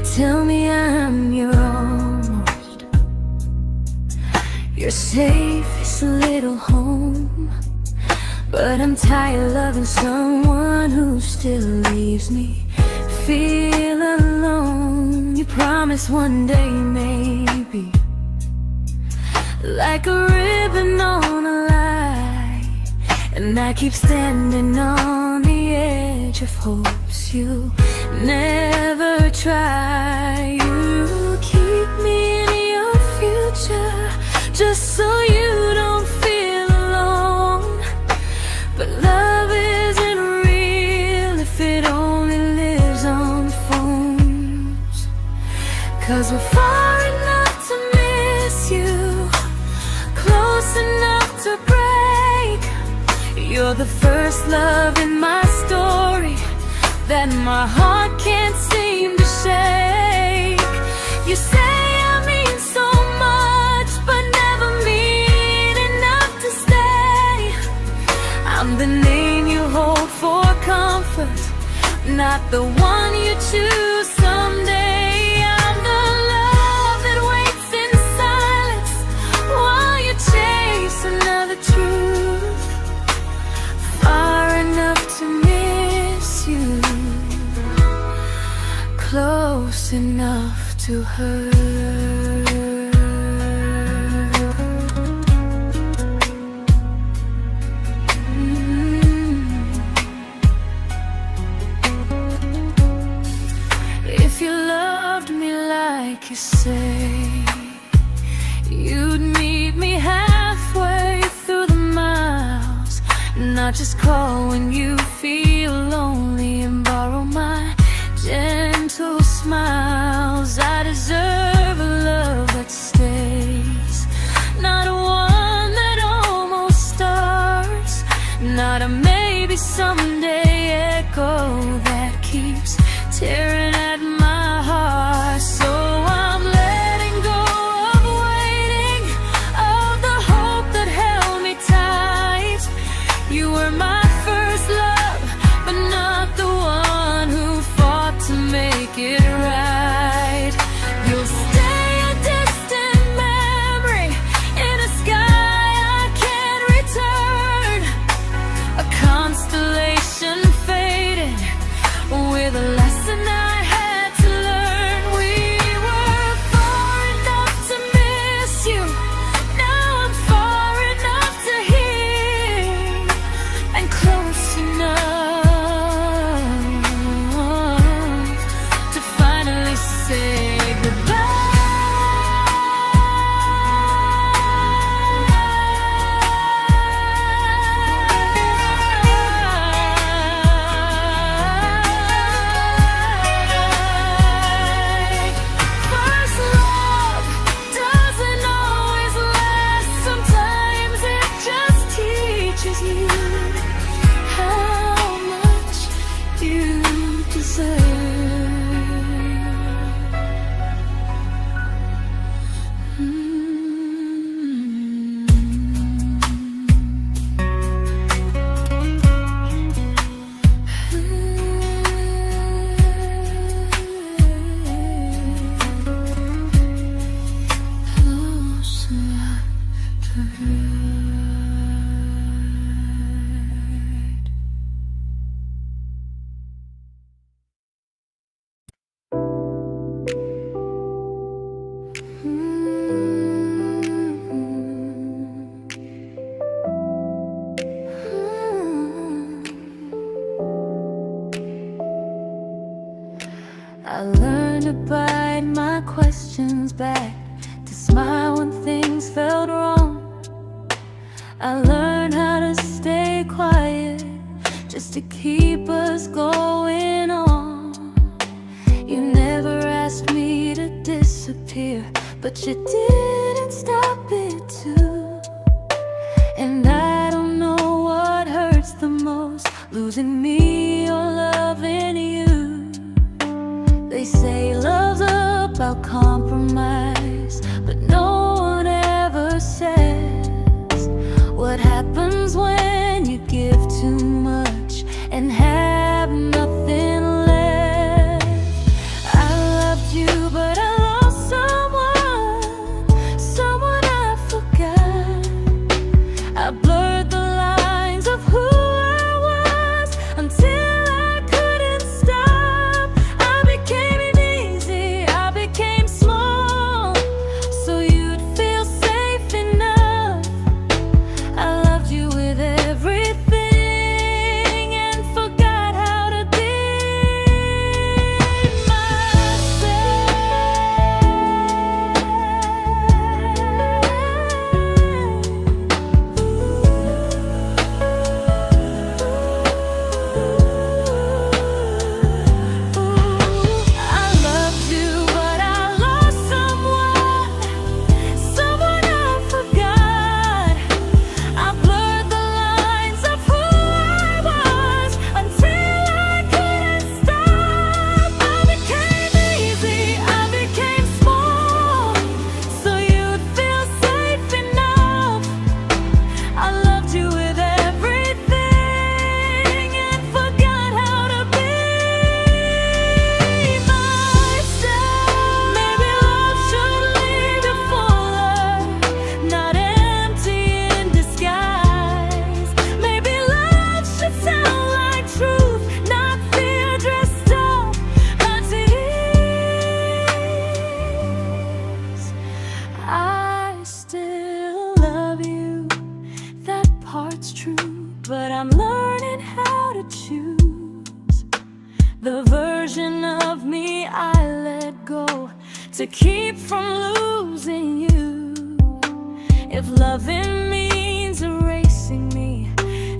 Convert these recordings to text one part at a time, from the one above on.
tell me I'm your almost, your safest little home. But I'm tired loving someone who still leaves me feel alone. You promise one day maybe, like a ribbon on a line, and I keep standing on the edge of hopes you never try. You keep me in your future just so you don't feel alone. But love isn't real if it only lives on the phones. 'Cause we're far enough to miss you, close enough to break. You're the first love in my story that my heart can't seem to shake. You say I mean so much, but never mean enough to stay. I'm the name you hold for comfort, not the one you choose someday. I'm the love that waits in silence while you chase another truth. Far enough to miss you, close enough to hurt. If you loved me like you say, you'd meet me halfway through the miles, not just call when you feel lonely and borrow my gentle smiles. I deserve a love that stays, not a one that almost starts, not a maybe someday echo that keeps tearing at my heart. So I'm letting go of waiting, of the hope that held me tight. You were my first love, but not the one who fought to make it right. You'll stay a distant memory in a sky I can't return, a constellation faded with a lesson I had to learn. We were far enough to miss you, now I'm far enough to hear, and close enough to finally say goodbye. First love doesn't always last, sometimes it just teaches you how much you deserve. Close enough to hurt. I learned to bite my questions back, to smile when things felt wrong. I learned how to stay quiet just to keep us going on. You never asked me to disappear, but you didn't stop it too. And I don't know what hurts the most, losing me or loving you. They say love's about compromise, but no one ever says what happens when you give too much and have nothing left. I loved you to keep from losing you. If loving means erasing me,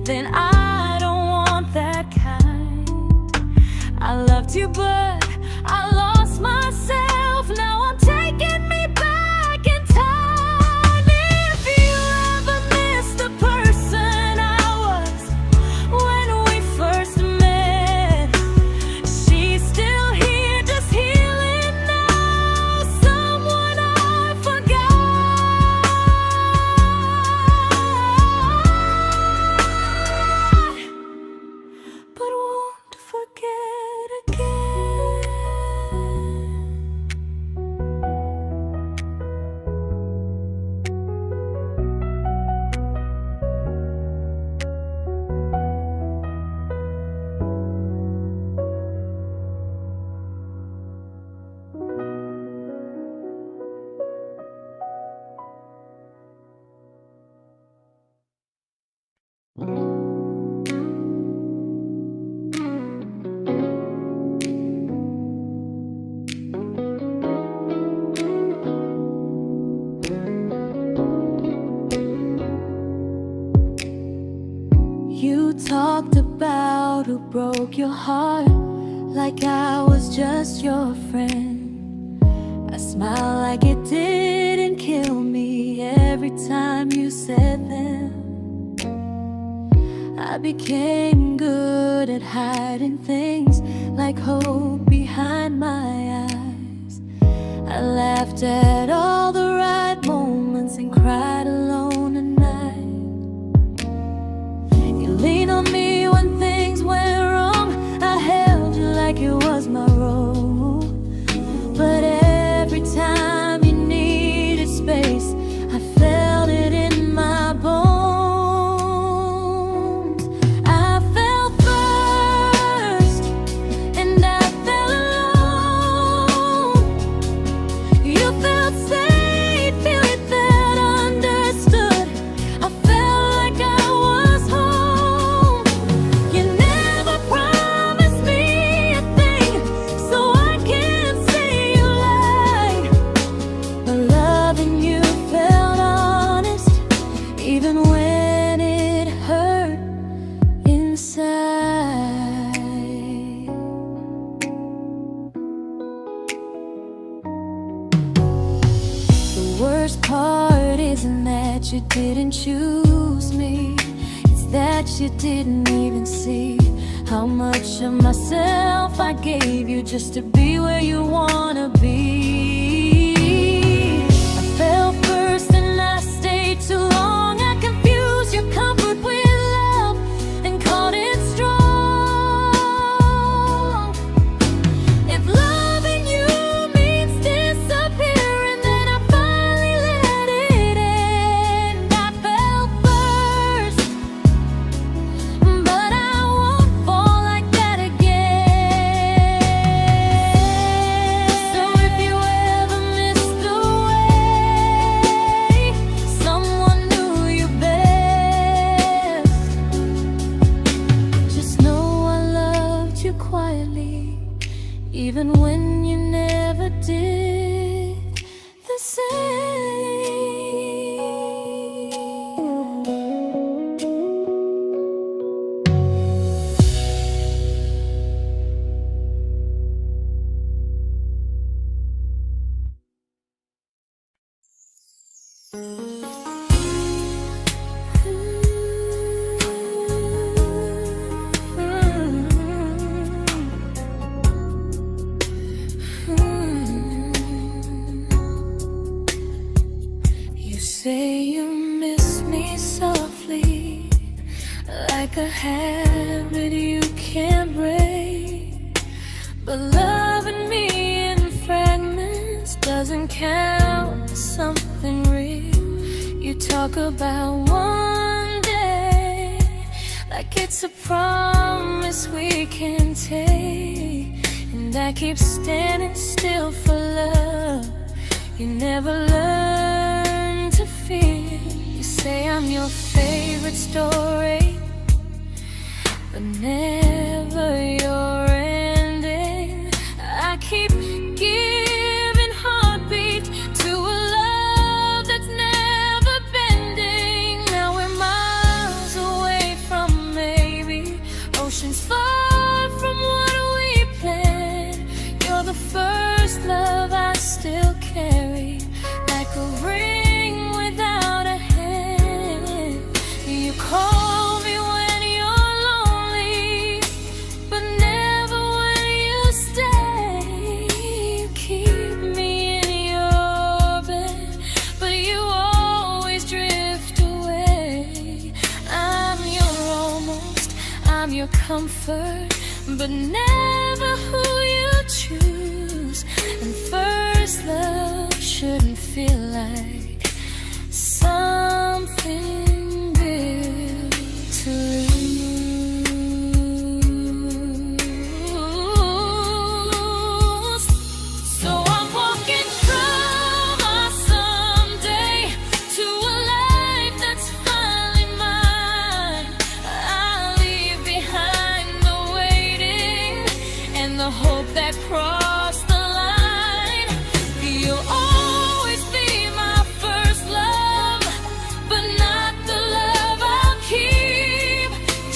then I don't want that kind. I loved you, but I lost myself. Now I'm taking me back in time. If you ever miss the person I was when we first met, she's still here, just healing now. Someone I forgot, but won't forget again. You talked about who broke your heart, like I was just your friend. I smiled like it didn't kill me every time you said them. I became good at hiding things like hope behind my eyes. I laughed at all the right moments and cried alone at night. You leaned on me when things went wrong. I held you like it was my role. But every time you needed space, I felt it in my bones. I fell first, and I fell alone. You felt safe, you felt understood. I felt like I was home. You never promised me a thing, so I can't say you lied. But loving you felt honest, even when it hurt inside. The worst part isn't that you didn't choose me, it's that you didn't even see how much of myself I gave you just to be where you wanna be. I fell first and I stayed too long. I confused your comfort with love and called it strong. If loving you means disappearing, then I finally let it end. I fell first, but I won't fall like that again. So if you ever missed the way someone knew you best, just know I loved you quietly, even when you never did the same. You say you miss me softly, like a habit you can't break. But loving me in fragments doesn't count as something real. You talk about one day like it's a promise we can take, and I keep standing still for love. You never learn to feel. You say I'm your favorite story, but never your ending. I keep giving heart comfort, but never who you choose. And first love shouldn't feel like something built to lose. So I'm walking from our someday to a life that's finally mine. I'll leave behind the waiting and the hope that crossed the line. You'll always be my first love, but not the love I'll keep.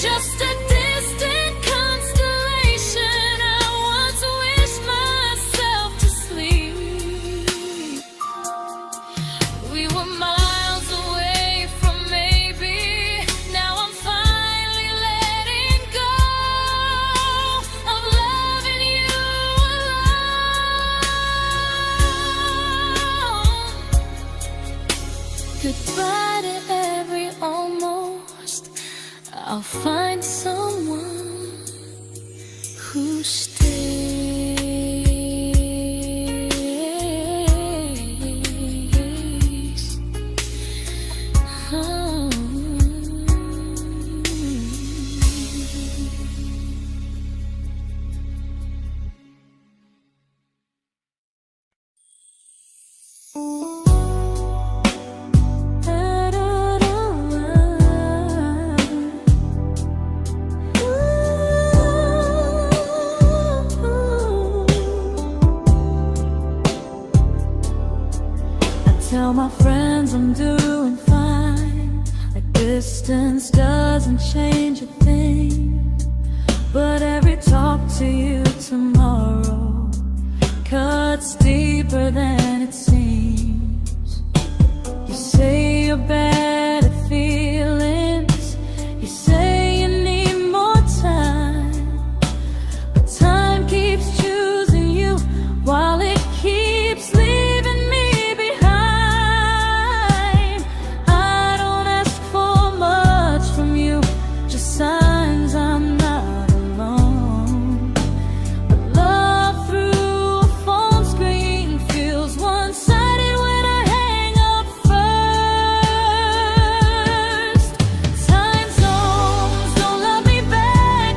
Just a distant constellation I once wished myself to sleep. We were miles away from maybe. Now I'm finally letting go of loving you alone. Goodbye to every almost. I'll find someone who stays. Oh. Tell my friends I'm doing fine, like distance doesn't change a thing. But every talk to you tomorrow cuts deeper than it seems. You say you're bad at feelings, you say you need more time, but time keeps choosing you while it keeps leaving me behind. I don't ask for much from you, just signs I'm not alone. But love through a phone screen feels one-sided when I hang up first. Time zones don't love me back,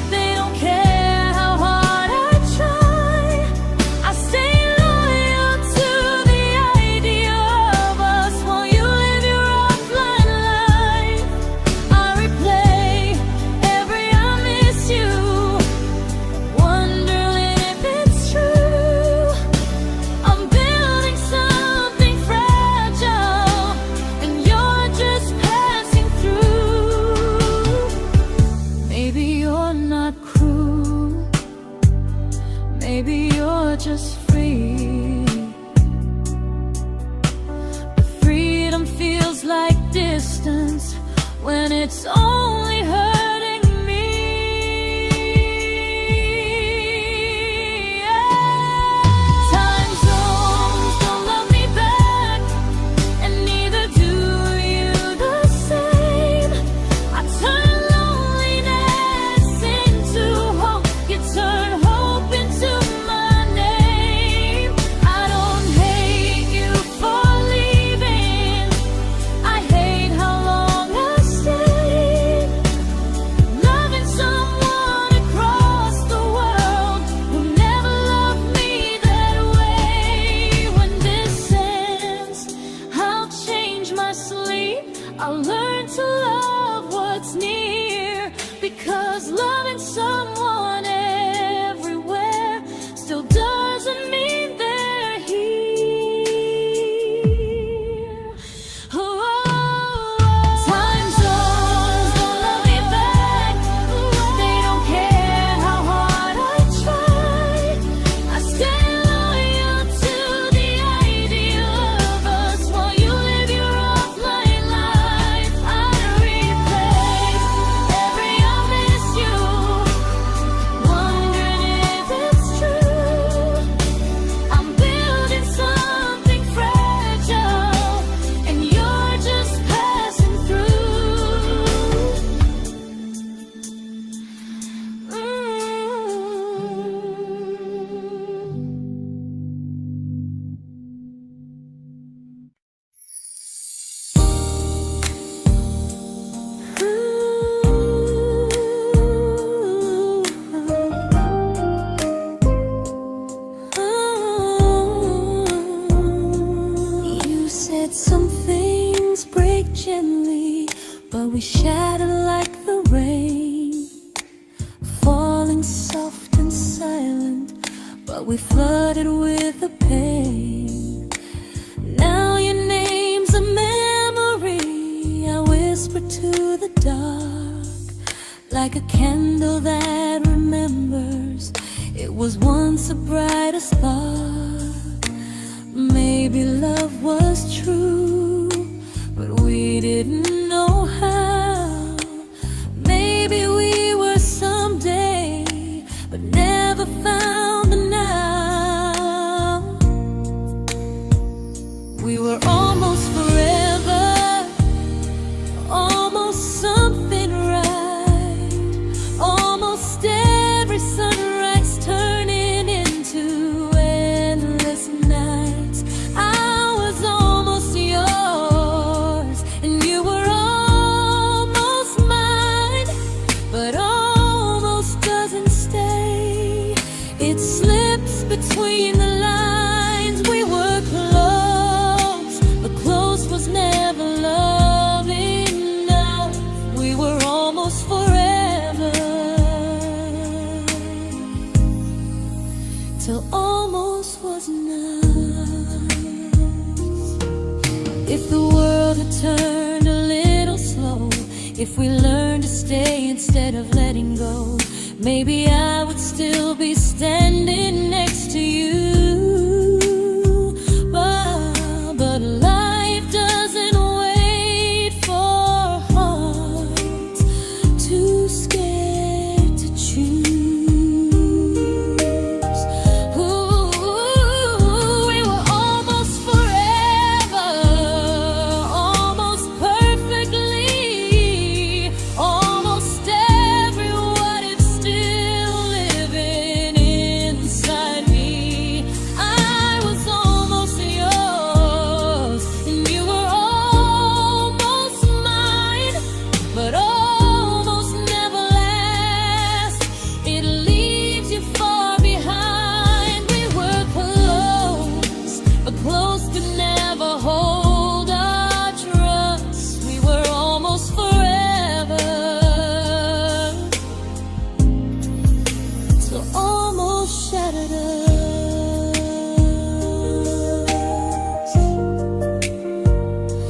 they don't care how hard I try. I stay loyal to the idea of us while you live your offline life. I replay every I miss you, wondering if it's true. I'm building something fragile, and you're just passing through. Maybe you're not cruel, maybe you're just free. But freedom feels like distance when it's only hurting me. Time zones don't love me back, and neither do you the same. I turn loneliness into hope, you turn hope into my name. I don't hate you for leaving, I hate how long I stayed. we shattered like the rain, falling soft and silent, but we flooded with the pain. Now your name's a memory I whisper to the dark, like a candle that remembers it was once a brighter spark. Maybe love was true, but we didn't know how. Maybe we were someday, but never found the now. We were almost forever, almost something right, almost every sunrise turning into endless nights. I was almost yours, and you were almost mine, but almost doesn't stay. It slips between the lines. We were close, but close was never love enough. We were almost forever, till almost was enough. If the world had turned a little slow, if we learned to stay instead of letting go, maybe I would still be standing next to you. But life doesn't wait for hearts too scared to choose. Ooh, we were almost forever, almost perfectly, almost every what if still living inside me. I was almost yours, and you were almost mine, but almost never lasts. It leaves you far behind. We were close, but close could never hold our trust. We were almost forever, till almost shattered us.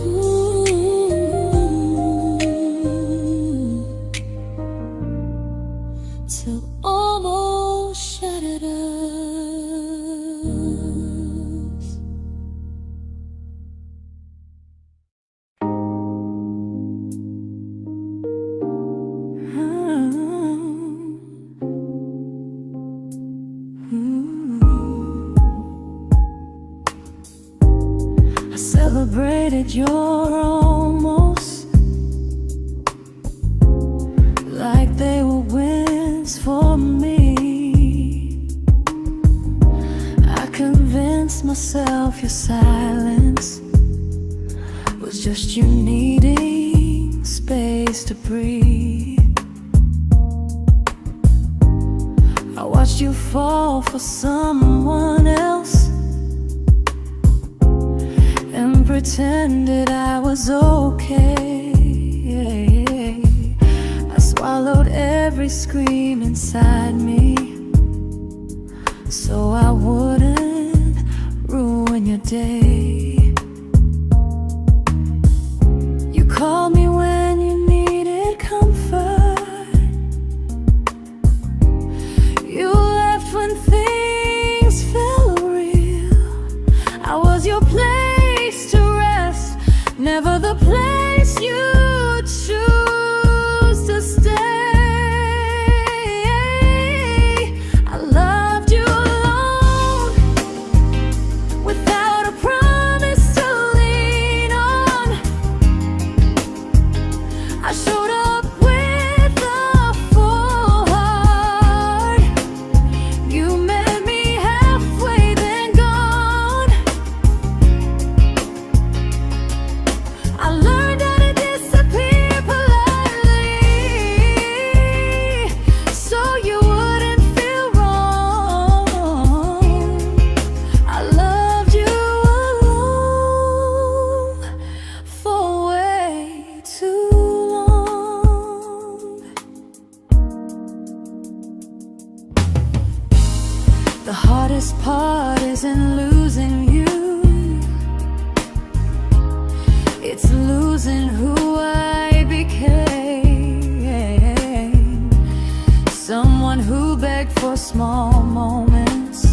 Ooh, till almost shattered us. I celebrated your almost like they were wins for me. I convinced myself your silence was just you needing space to breathe. I watched you fall for someone else and pretended I was okay. I swallowed every scream inside me so I wouldn't ruin your day. You called me when you needed comfort. You left when things felt real. I was your place to rest, never the place you choose to stay. I loved you alone, without a promise to lean on. I showed up with a full heart. You met me halfway, then gone. I learned heart isn't losing you, it's losing who I became. Someone who begged for small moments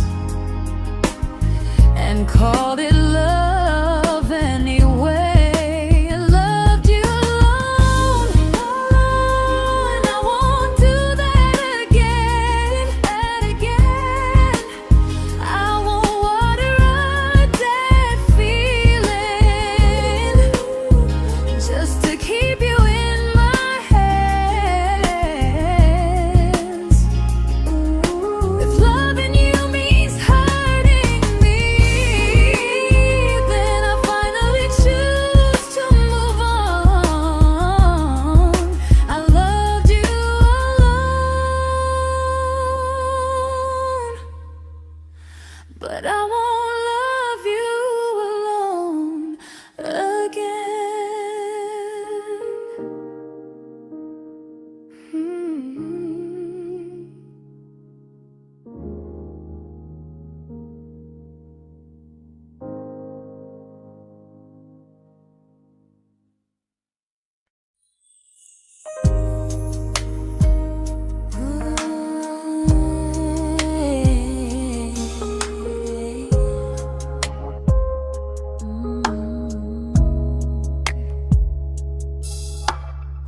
and called it love anyway. Loved you alone, and I won't do that again and again. I won't water a dead feeling just to keep you in my hands. If loving you means hurting me, then I finally choose to move on. I loved you alone, but I won't love you alone again.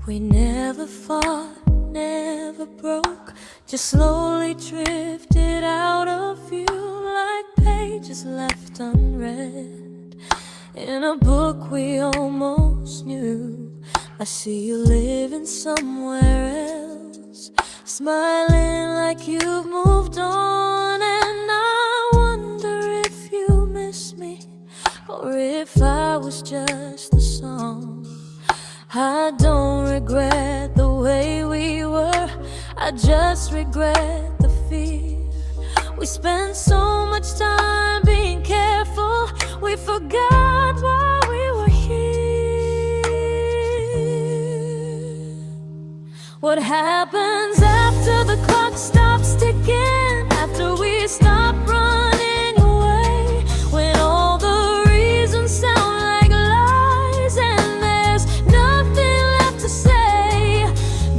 We never fought, never broke, just slowly drifted out of view like pages left unread in a book we almost knew. I see you living somewhere else, smiling like you've moved on, and I wonder if you miss me or if I was just a song. I don't regret the way we were, I just regret the fear. We spent so much time being careful, we forgot why we were here. What happens after the clock stops ticking, after we stop running away, when all the reasons sound like lies and there's nothing left to say?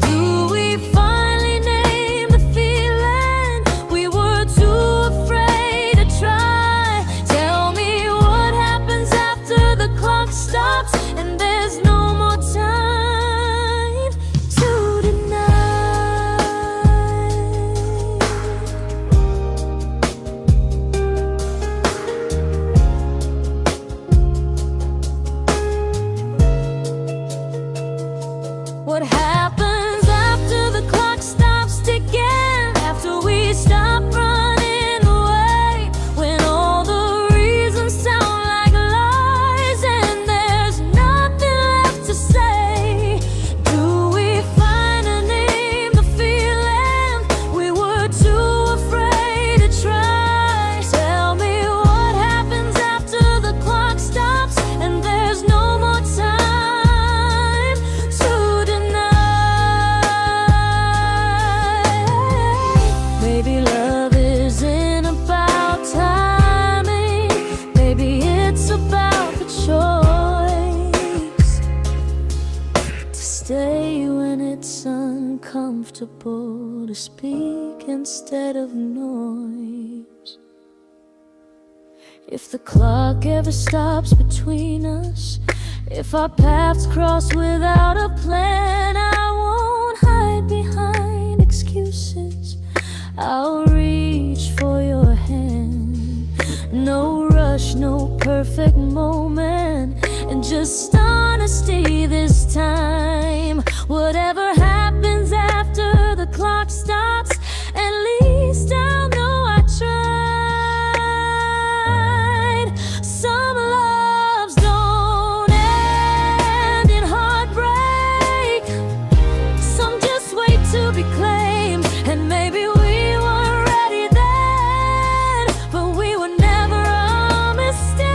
Do we finally name the feeling we were too afraid to try? Tell me what happens after the clock stops and there's no more time to deny. What happens after the clock stops ticking, after we stop running away, when all the reasons sound like lies and there's nothing left to say? Do we finally name the feeling we were too afraid to try? Tell me what happens after the clock stops and there's no more time to deny. Maybe love isn't about timing, maybe it's about the choice to stay when it's uncomfortable, to speak instead of noise. If the clock ever stops between us, if our paths cross without a plan, I won't hide behind excuses, I'll reach for your hand. No rush, no perfect moment, and just honesty this time. Whatever happens after the clock stops, at least I'll know I tried. Some loves don't end in heartbreak, some just wait to be claimed, and maybe we weren't ready then, but we were never a mistake.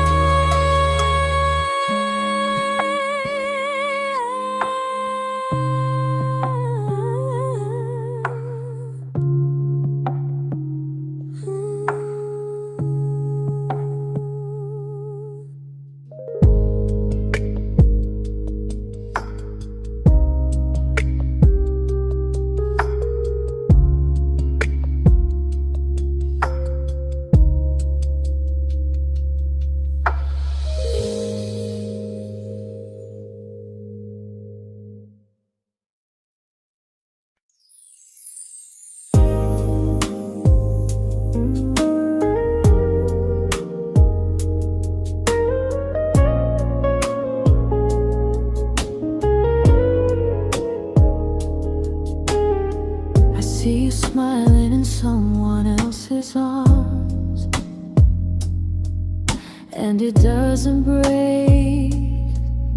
and it doesn't break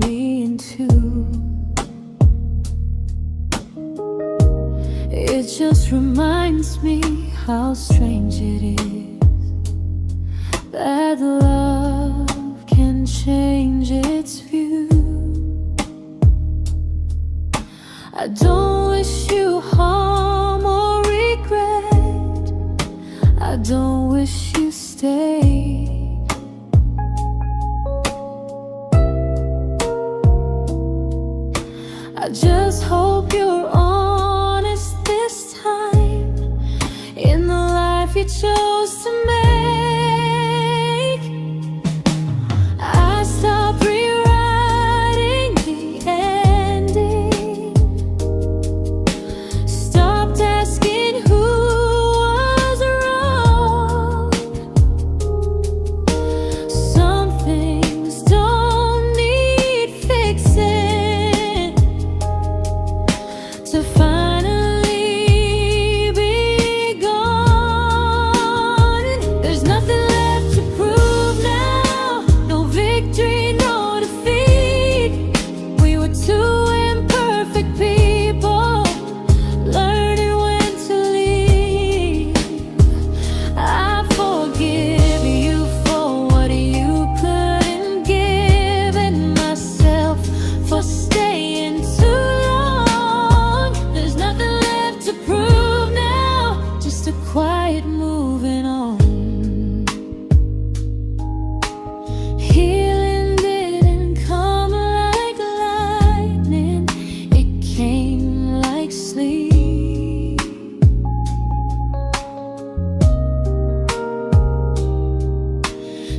me in two. It just reminds me how strange it is that love can change its view. I don't wish you harm or regret. I don't wish you stay. I just hope you're honest this time in the life you chose to make. I stopped rewriting the ending, stopped asking who was wrong. Some things don't need fixing to finally be gone. There's nothing left to prove now, no victory, no defeat. We were two imperfect people, learning when to leave. I forgive you for what you couldn't give, and myself for staying too long. There's nothing left to prove now, just a quiet moving on. Healing didn't come like lightning, it came like sleep.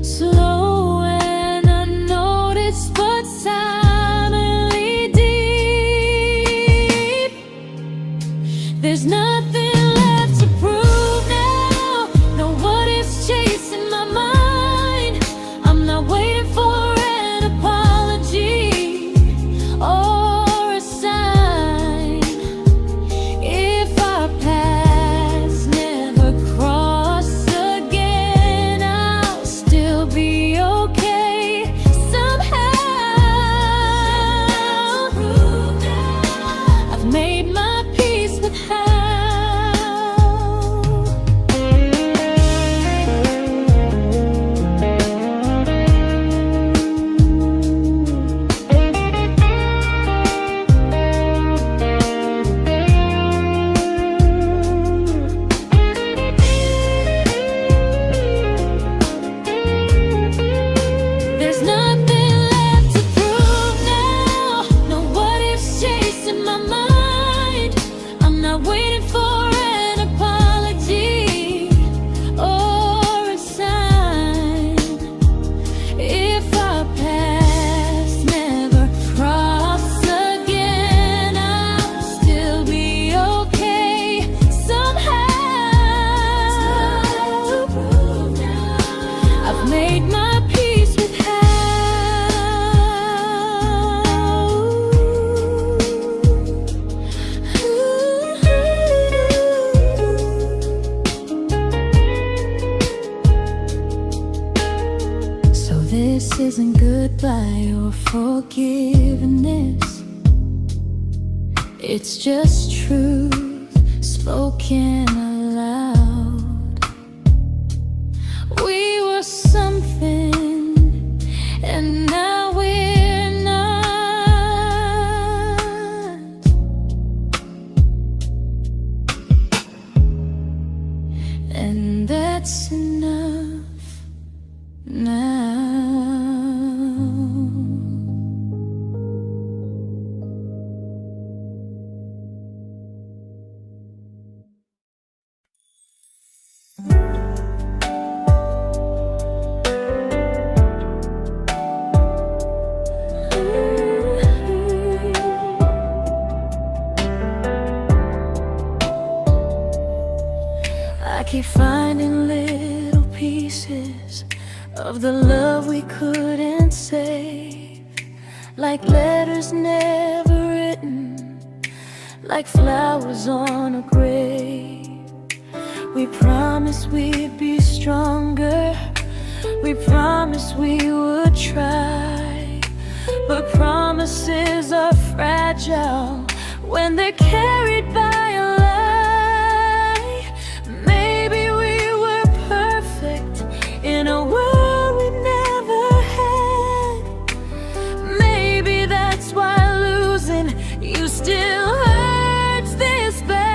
Slow and unnoticed, but silently deep. There's nothing left to prove now, no what ifs chasing my mind. I'm not waiting for an apology or a sign. If our paths never cross again, I'll still be okay somehow. I've made my peace with how. There's nothing left to prove now, no what ifs chasing my mind. I'm not waiting for an apology or a sign. If our paths never cross again, I'll still be okay somehow. I've made my peace with how. So this isn't goodbye or forgiveness, it's just truth spoken aloud. We were something, and now we're not. And that's enough now. I keep finding little pieces of the love we couldn't save, like letters never written, like flowers on a grave. We promised we'd be stronger, We promised we would try, but promises are fragile when they're carried by a lie. Maybe we were perfect in a world we never had. Maybe that's why losing you still hurts this bad.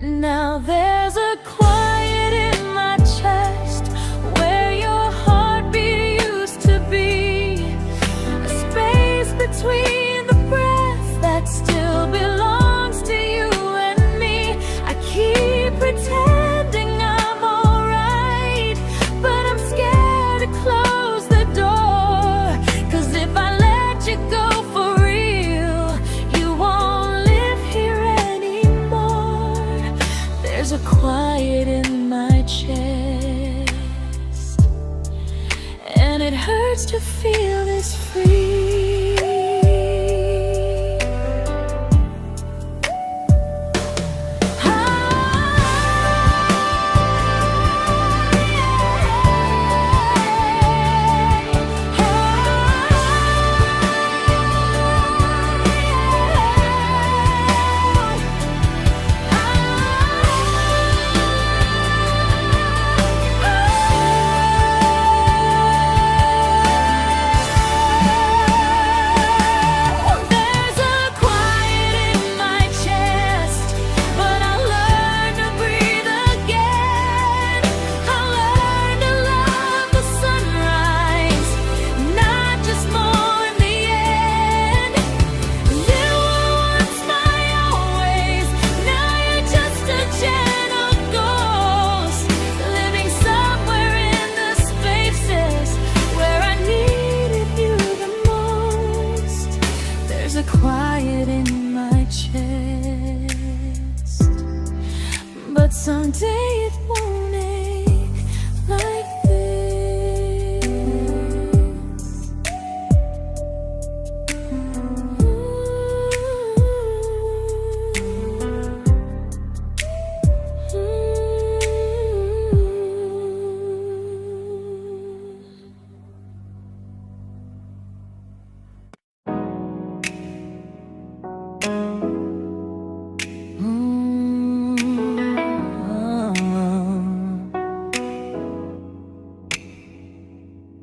Now there's a quiet in my chest where your heartbeat used to be, a space between the breaths that still belongs to you and me. I keep pretending I'm alright, but I'm scared to close the door, 'cause if I let you go for real, you won't live here anymore. There's a quiet in my chest, and it hurts to feel this free. Quiet in my chest, but someday it won't ache like this.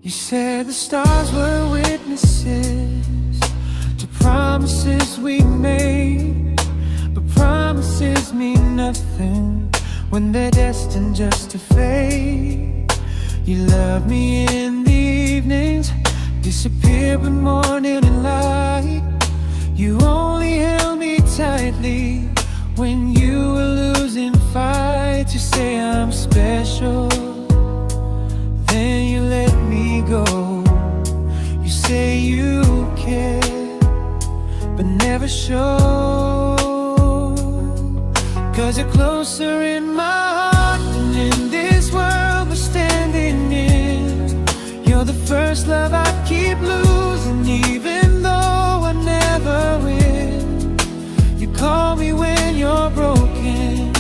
You said the stars were witnesses to promises we made, but promises mean nothing when they're destined just to fade. You love me in the evenings, disappear when morning and light. You only held me tightly when you were losing fights. You say I'm special, then you let me go. You say you care, but never show, 'cause you're closer in my heart than in this world we're standing in. You're the first love I keep losing, even though I never win. You call me when you're broken,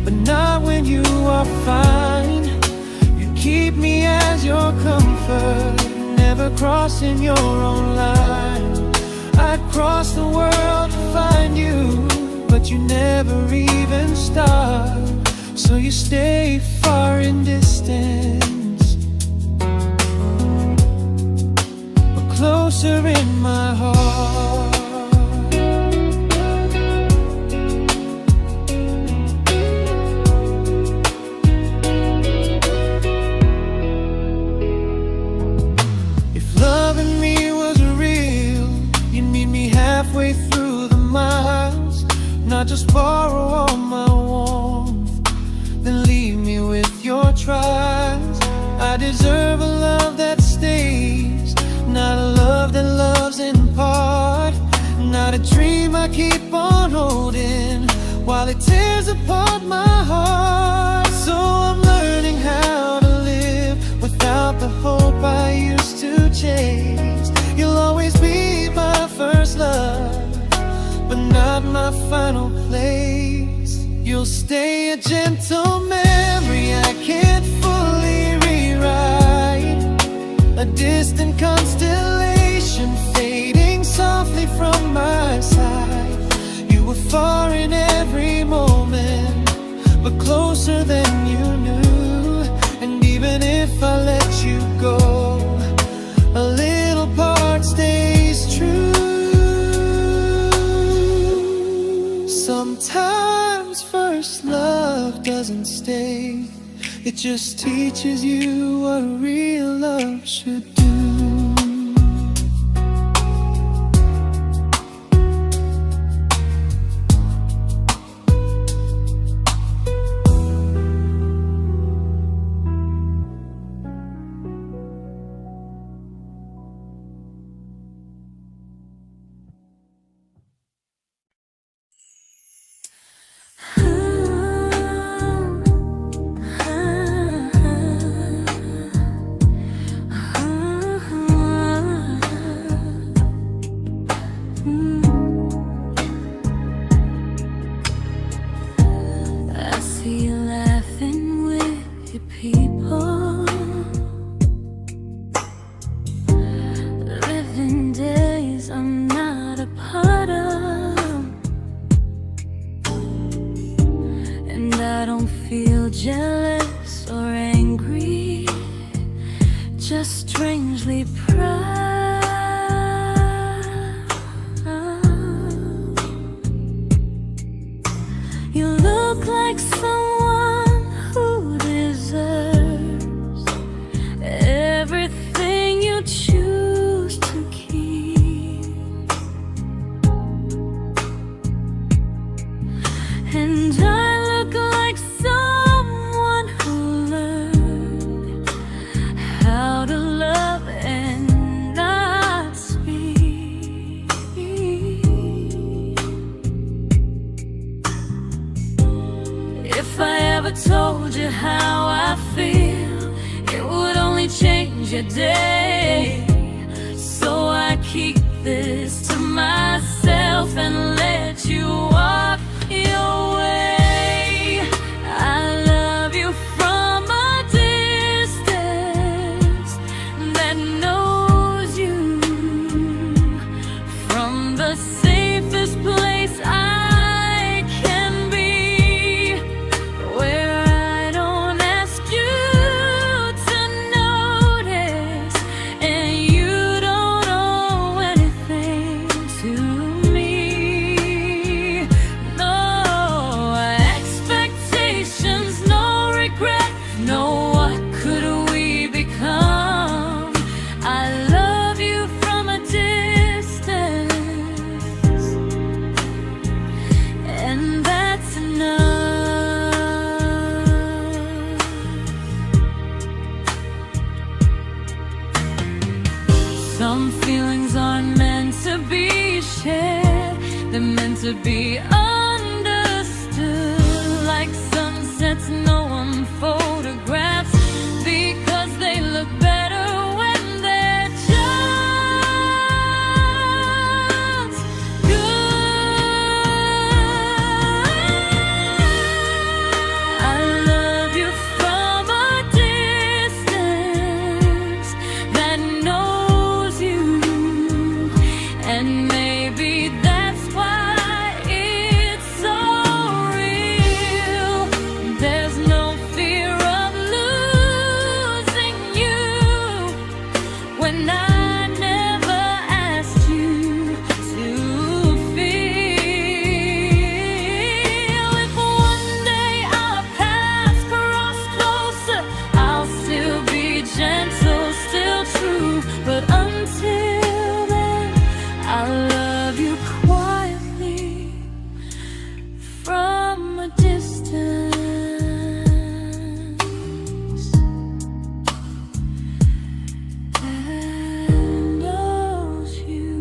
but not when you are fine. Keep me as your comfort, never crossing your own line. I'd cross the world to find you, but you never even start. So you stay far in distance, but closer in my heart. Halfway through the miles, not just borrow all my warmth, then leave me with your trials. I deserve a love that stays, not a love that loves in part, not a dream I keep on holding while it tears apart my heart. So I'm learning how to live without the hope I used to chase. You'll always be my first love, but not my final place. You'll stay a gentle memory mistake. It just teaches you what real love should do. Jealous or angry, just strangely proud. You look like someone who deserves everything you choose to keep. And I look like someone who learned how to love and not speak. If I ever told you how I feel, it would only change your day. So I keep this to myself and let you walk your way. I love you from a distance that knows you, from the safest place I can be, where I don't ask you to notice and you don't owe anything to me. No expectations, no regret, no what could we become. I love you from a distance, and that's enough. Some feelings aren't meant to be shared, they're meant to be understood. Like sunsets no one photographs, because they look better when they're just good. I love you from a distance that knows you, and maybe that's why it's so real. There's no fear of losing you when I never asked you to feel. If one day our paths cross closer, I'll still be gentle, still true. But until then, I love you quietly from a distance that knows you.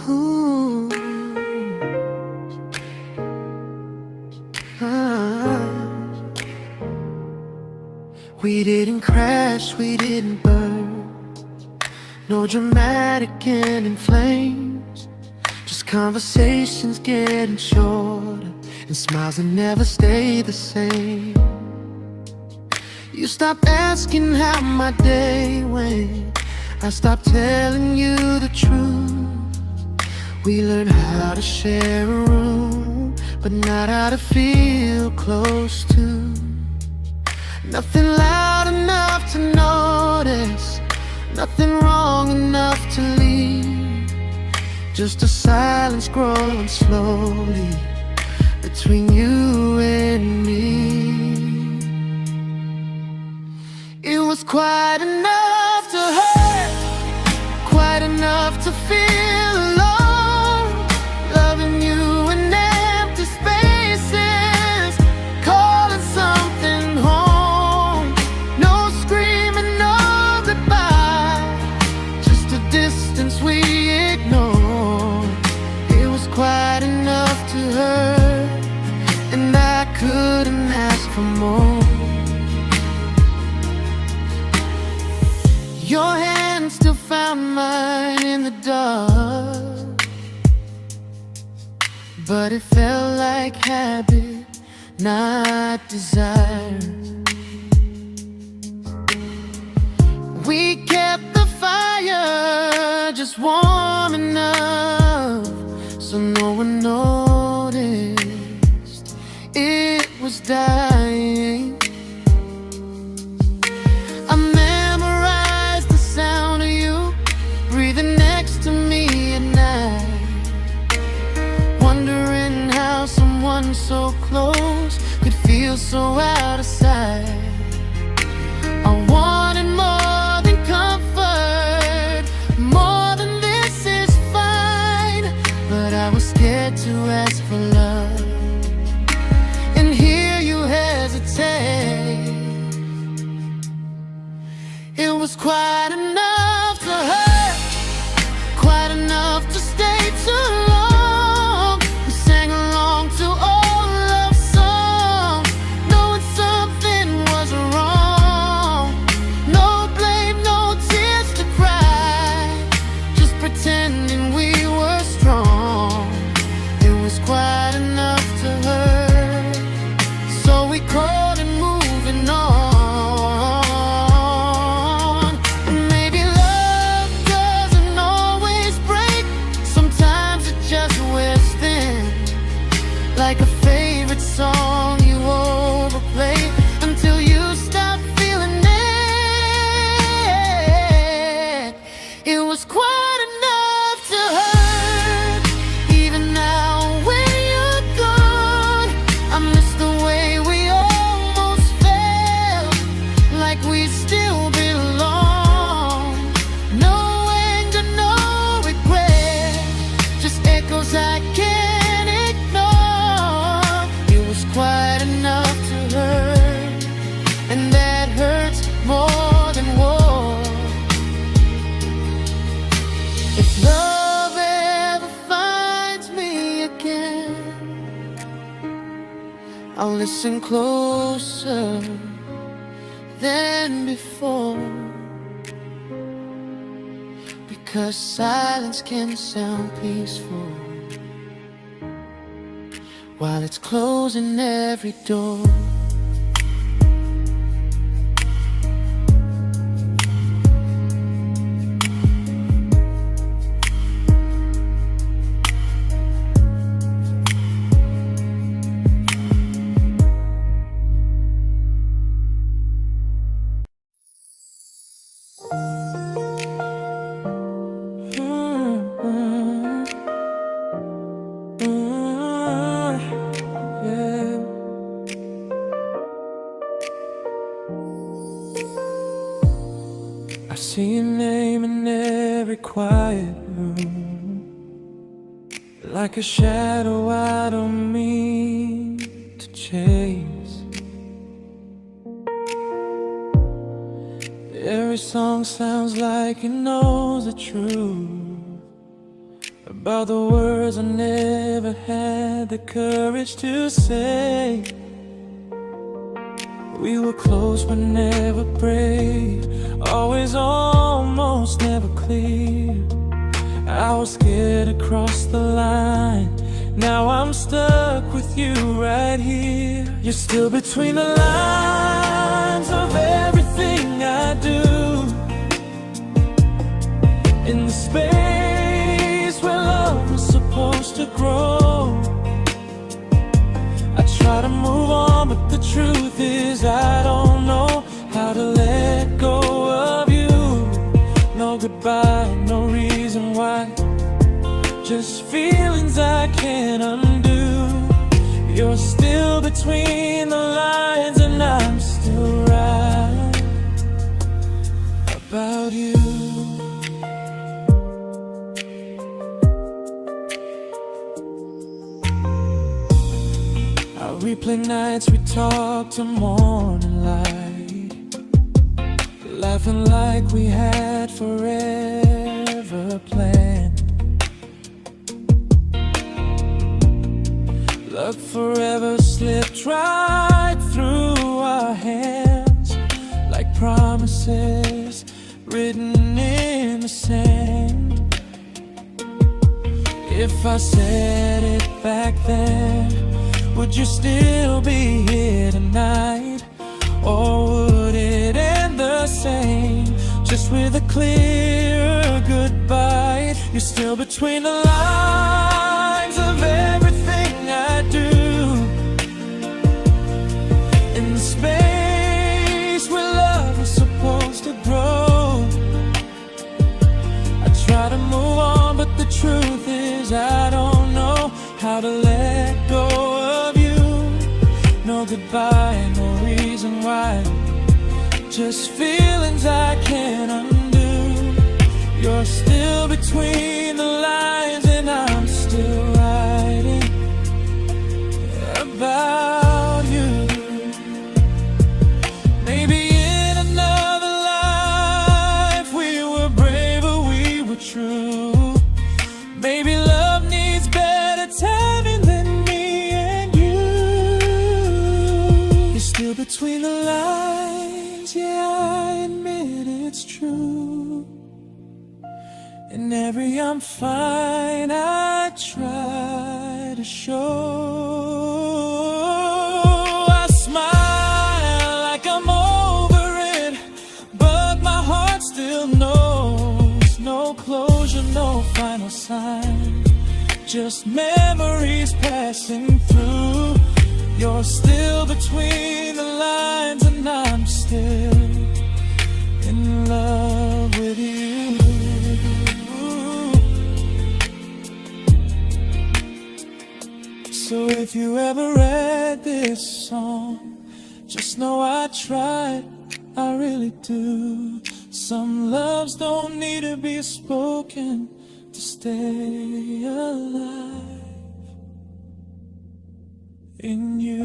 Ooh. Ah. We didn't crash, we didn't burn. No dramatic end in flames, just conversations getting shorter and smiles that never stay the same. You stopped asking how my day went, I stopped telling you the truth. We learned how to share a room, but not how to feel close to. Nothing loud enough to notice, nothing wrong enough to leave. Just a silence growing slowly between you and me. It was quite enough to hurt, quite enough to feel alone. Loving you in empty spaces, calling something home. No screaming, no goodbye, just a distance we ignored. It was quite enough to hurt, and I couldn't ask for more. Your hand still found mine in the dark, but it felt like habit, not desire. We kept the fire just warm enough so no one noticed it was dying. I memorized the sound of you breathing next to me at night, wondering how someone so close could feel so out of sight. I wanted more than comfort, more than this is fine, but I was scared to ask for love and hear you hesitate. It was quite enough to hurt, quite enough to stay too long. We sang along to old love songs, knowing something was wrong. No blame, no tears to cry, just pretending we were strong. It was quite enough to hurt, so we called and moving on. Like a favorite song you overplay until you stop feeling it. It was quite enough to hurt. Even now when you're gone, I miss the way we almost felt, like we still belong. No anger, no regret, just echoes I can't ignore. Quite enough to hurt, and that hurts more than war. If love ever finds me again, I'll listen closer than before, because silence can sound peaceful while it's closing every door. I see your name in every quiet room, like a shadow I don't mean to chase. Every song sounds like it knows the truth about the words I never had the courage to say. We were close but never brave, always almost never clear. I was scared to cross the line, now I'm stuck with you right here. You're still between the lines of everything I do, in the space where love was supposed to grow. I try to move on, but the truth is I don't know between the lines, and I'm still right about you. I replay nights we talk till morning light, laughing like we had forever planned. Luck forever slipped right through our hands, like promises written in the sand. If I said it back then, would you still be here tonight? Or would it end the same, just with a clear goodbye? You're still between the lines of everything I do, in the space where love was supposed to grow. I try to move on, but the truth is I don't know how to let go of you. No goodbye, no reason why, just feelings I can't undo. You're still between the lines, and I'm still writing about you. Maybe in another life we were braver, we were true. Maybe love needs better timing than me and you. You're still between the lines, yeah, I admit it's true. In every I'm fine I try to show. I smile like I'm over it, but my heart still knows. No closure, no final sign, just memories passing through. You're still between the lines, and I'm still in love with you. So if you ever read this song, just know I tried, I really do. Some loves don't need to be spoken to stay alive in you.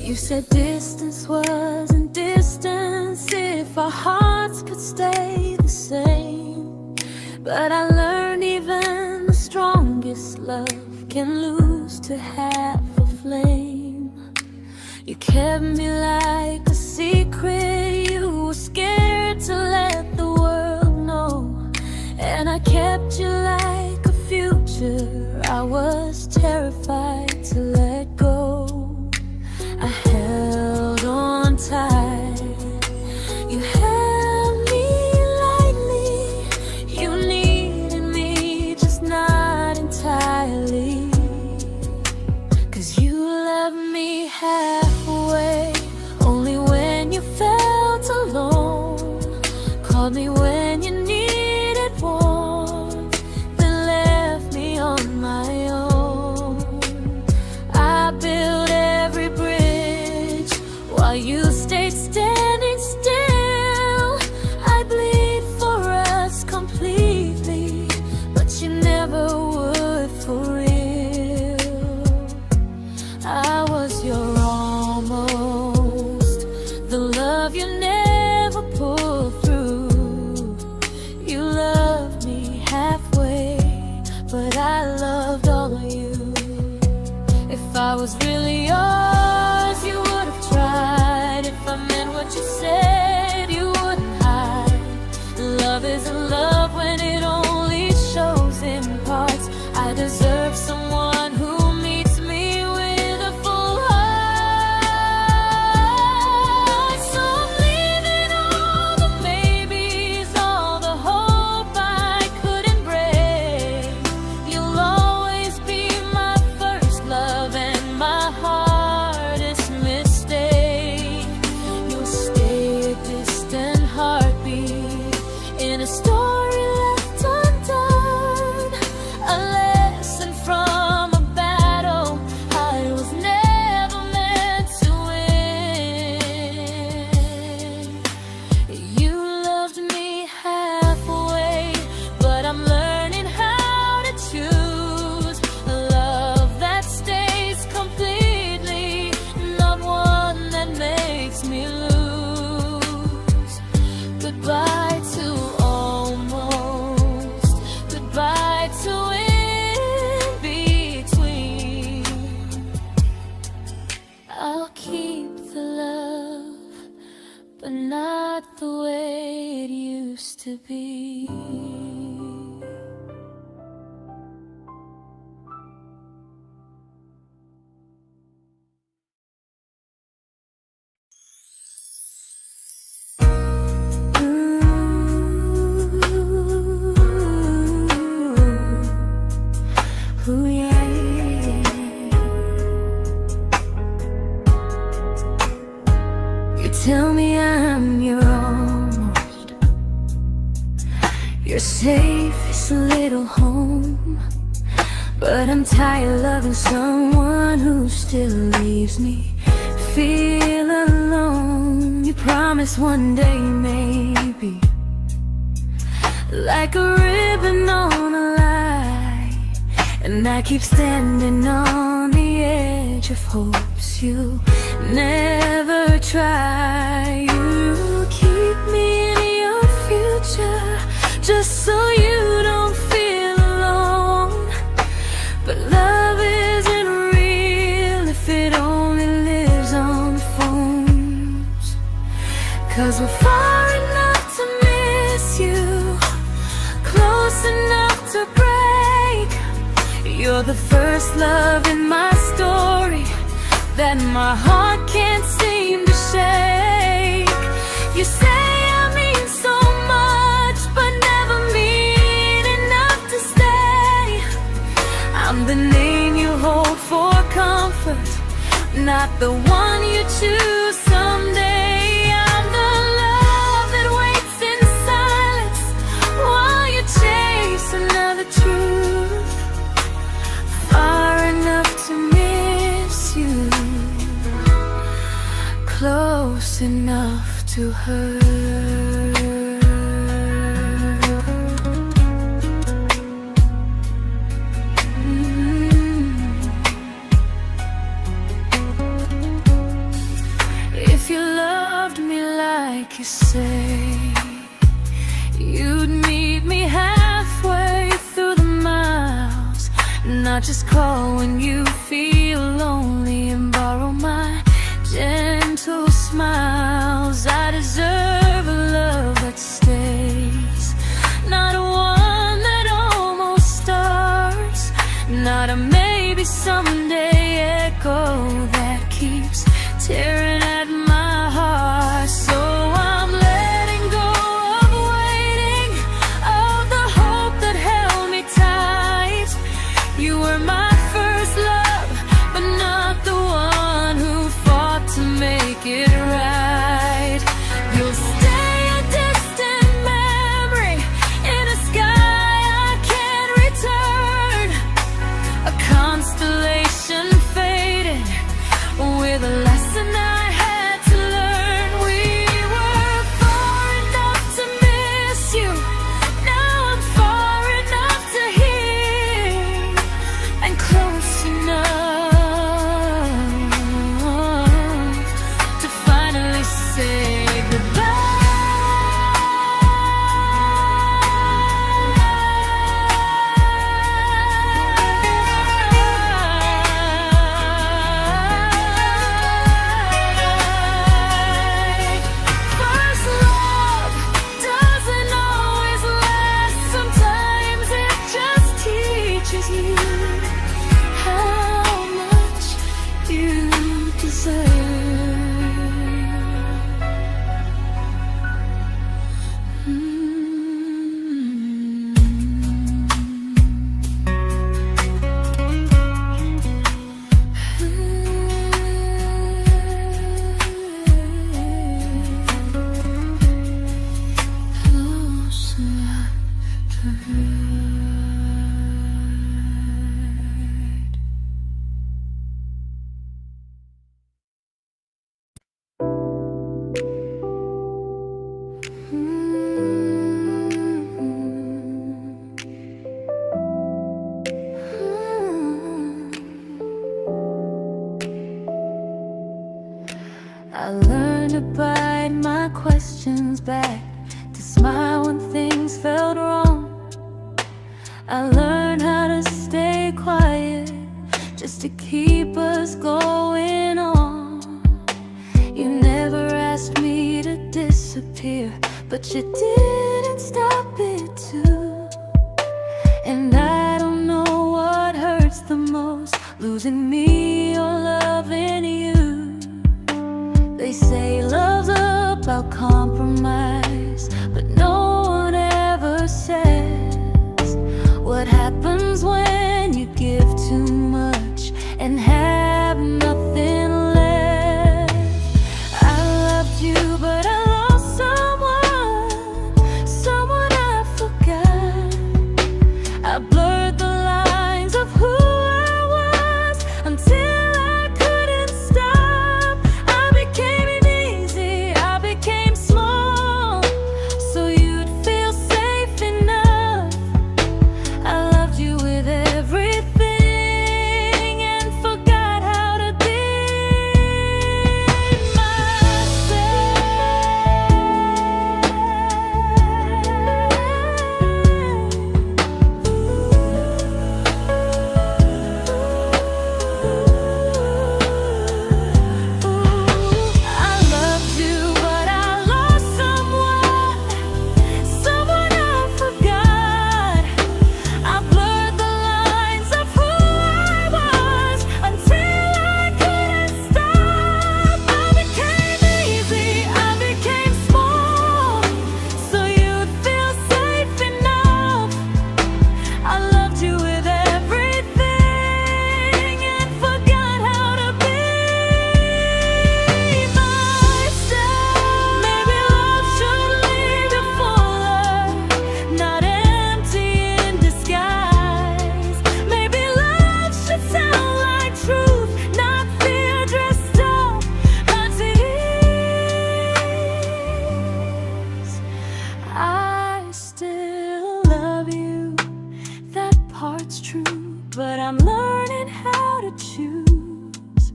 You said distance wasn't distance if our hearts could stay the same. But I learned even the strongest love can lose to half a flame. You kept me like a secret, you were scared to let the world know. And I kept you like a future, I was terrified to let go. I held on tight, you held me lightly. You needed me, just not entirely. 'Cause you left me halfway, only when you felt alone. Called me when you needed warmth, then left me on my own. I built every bridge while you stayed standing still. I bleed for us completely, but you never would for real. I was your almost, the love you never pulled through. You loved me halfway, but I loved all of you. If I was really yours, you would have tried. If I meant what you said, you wouldn't hide. Love isn't love when it only shows in parts. I deserve someone but not the way it used to be. Ooh, yeah, yeah. You tell me I'm your almost, your safest little home, but I'm tired loving someone who still leaves me feel alone. You promise one day maybe, like a ribbon on a line, and I keep standing on the edge of hopes you never try. You keep me in your future just so you don't feel alone. But love isn't real if it only lives on the phones. 'Cause we're far enough to miss you, close enough to break. You're the first love in my story that my heart can't seem to shake. You say I mean so much, but never mean enough to stay. I'm the name you hold for comfort, not the one you choose someday. I'm the love that waits in silence while you chase another truth. Far enough to miss you, close enough to hurt. If you loved me like you say, you'd meet me halfway through the miles, not just call when you feel lonely and borrow my gentle smiles. I deserve a love that stays, not a one that almost starts, not a maybe someday echo that keeps tearing at my heart. So I'm letting go of waiting, of the hope that held me tight. You were my first love, but not the one who fought to make it right. You'll stay a distant memory in a sky I can't return, a constellation faded with a lesson I had to learn. We were far enough to miss you, now I'm far enough to hear, and close enough to finally say first love doesn't always last. Sometimes it just teaches you how much you deserve. Close enough to hurt. I learned to bite my questions back, to smile when things felt wrong. I learned how to stay quiet just to keep us going on. You never asked me to disappear, but you didn't stop it too. And I don't know what hurts the most, losing me or loving you. They say love's about compromise, but no one ever says what happens when you give too much and have nothing left. I loved you, but I lost someone I forgot. I blurred the lines of who I was until I couldn't stop. I became easy, I became small, so you'd feel safe enough. I loved you with everything and forgot how to be but I'm learning how to choose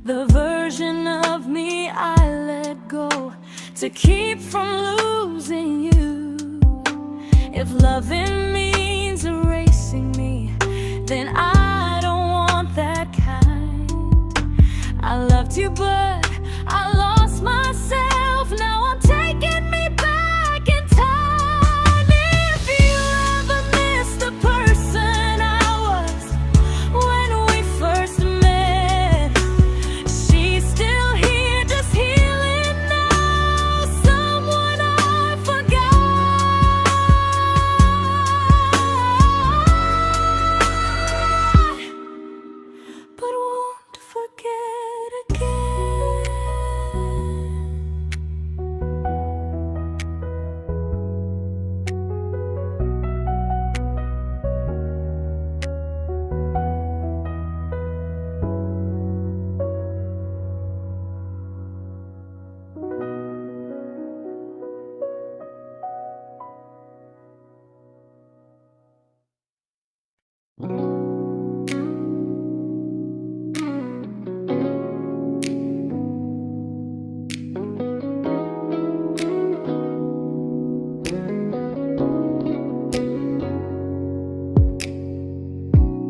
the version of me I let go to keep from losing you. If loving means erasing me, then I don't want that kind. I loved you, but I lost myself. Now I'm taking me back in time. If you ever miss the person I was when we first met, she's still here, just healing now. Someone I forgot, but won't forget again.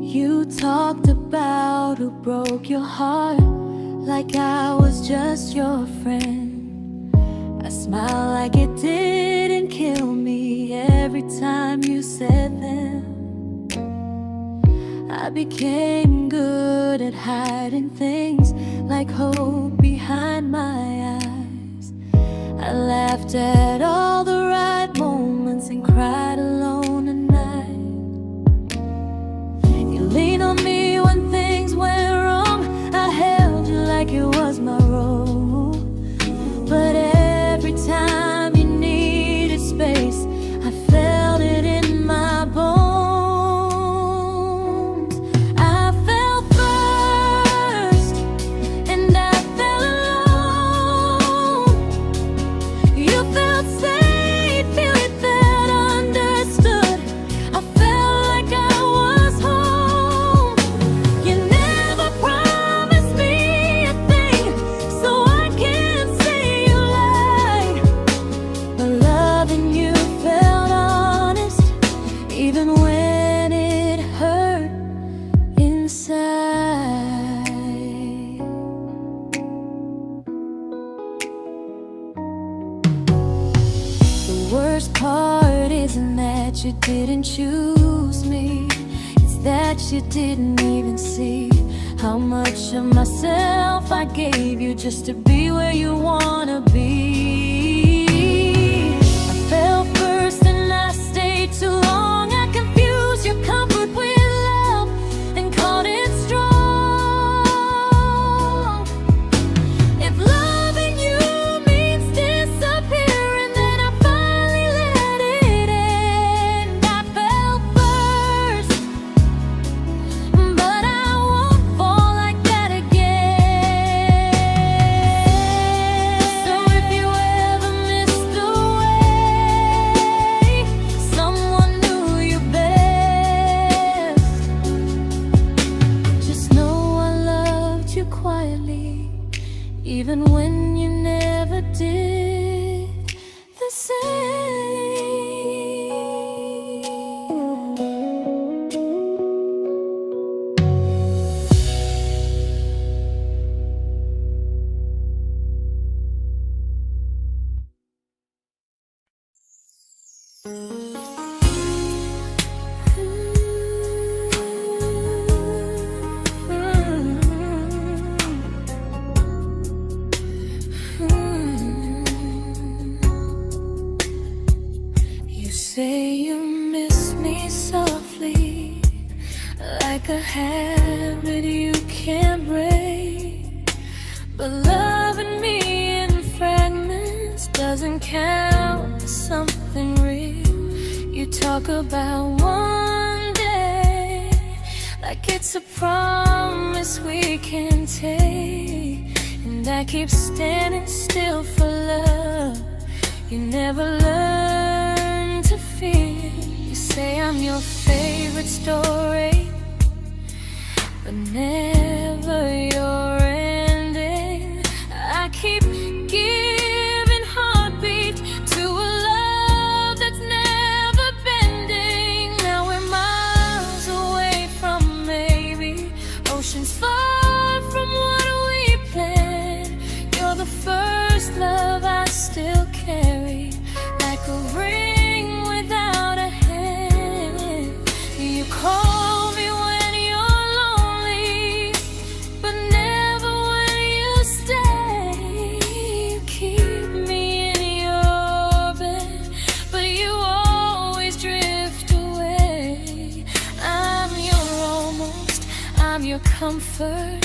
You talked about who broke your heart, like I was just your friend. I smile like it didn't kill me every time you said them. I became good at hiding things like hope behind my eyes. I laughed at all the right moments and cried alone at night. You leaned on me when things went wrong. I held you like it was my role. But every time you needed space, I felt it in my bones. I fell first, and I fell alone. You felt safe. worst part isn't that you didn't choose me, it's that you didn't even see how much of myself I gave you just to be where you wanna be. I fell first and I stayed too long. I confused your comfort with love and called it strong. If loving you means disappearing, then I finally let it end. I fell first, but I won't fall like that again. So if you ever missed the way someone knew you best, just know I loved you quietly, even when you never did the same. You say you miss me softly, like a habit you can't break. But loving me in fragments doesn't count as something real. You talk about one day like it's a promise we can take, and I keep standing still for love. You never learn to feel. You say I'm your favorite story, but never your ending. I keep giving heartbeat to a love that's never bending. Now we're miles away from maybe oceans far from what we planned. You're the first love I still carry, like a ring without a hand. You call me when you're lonely, but never when you stay. You keep me in your bed, but you always drift away. I'm your almost, I'm your comfort,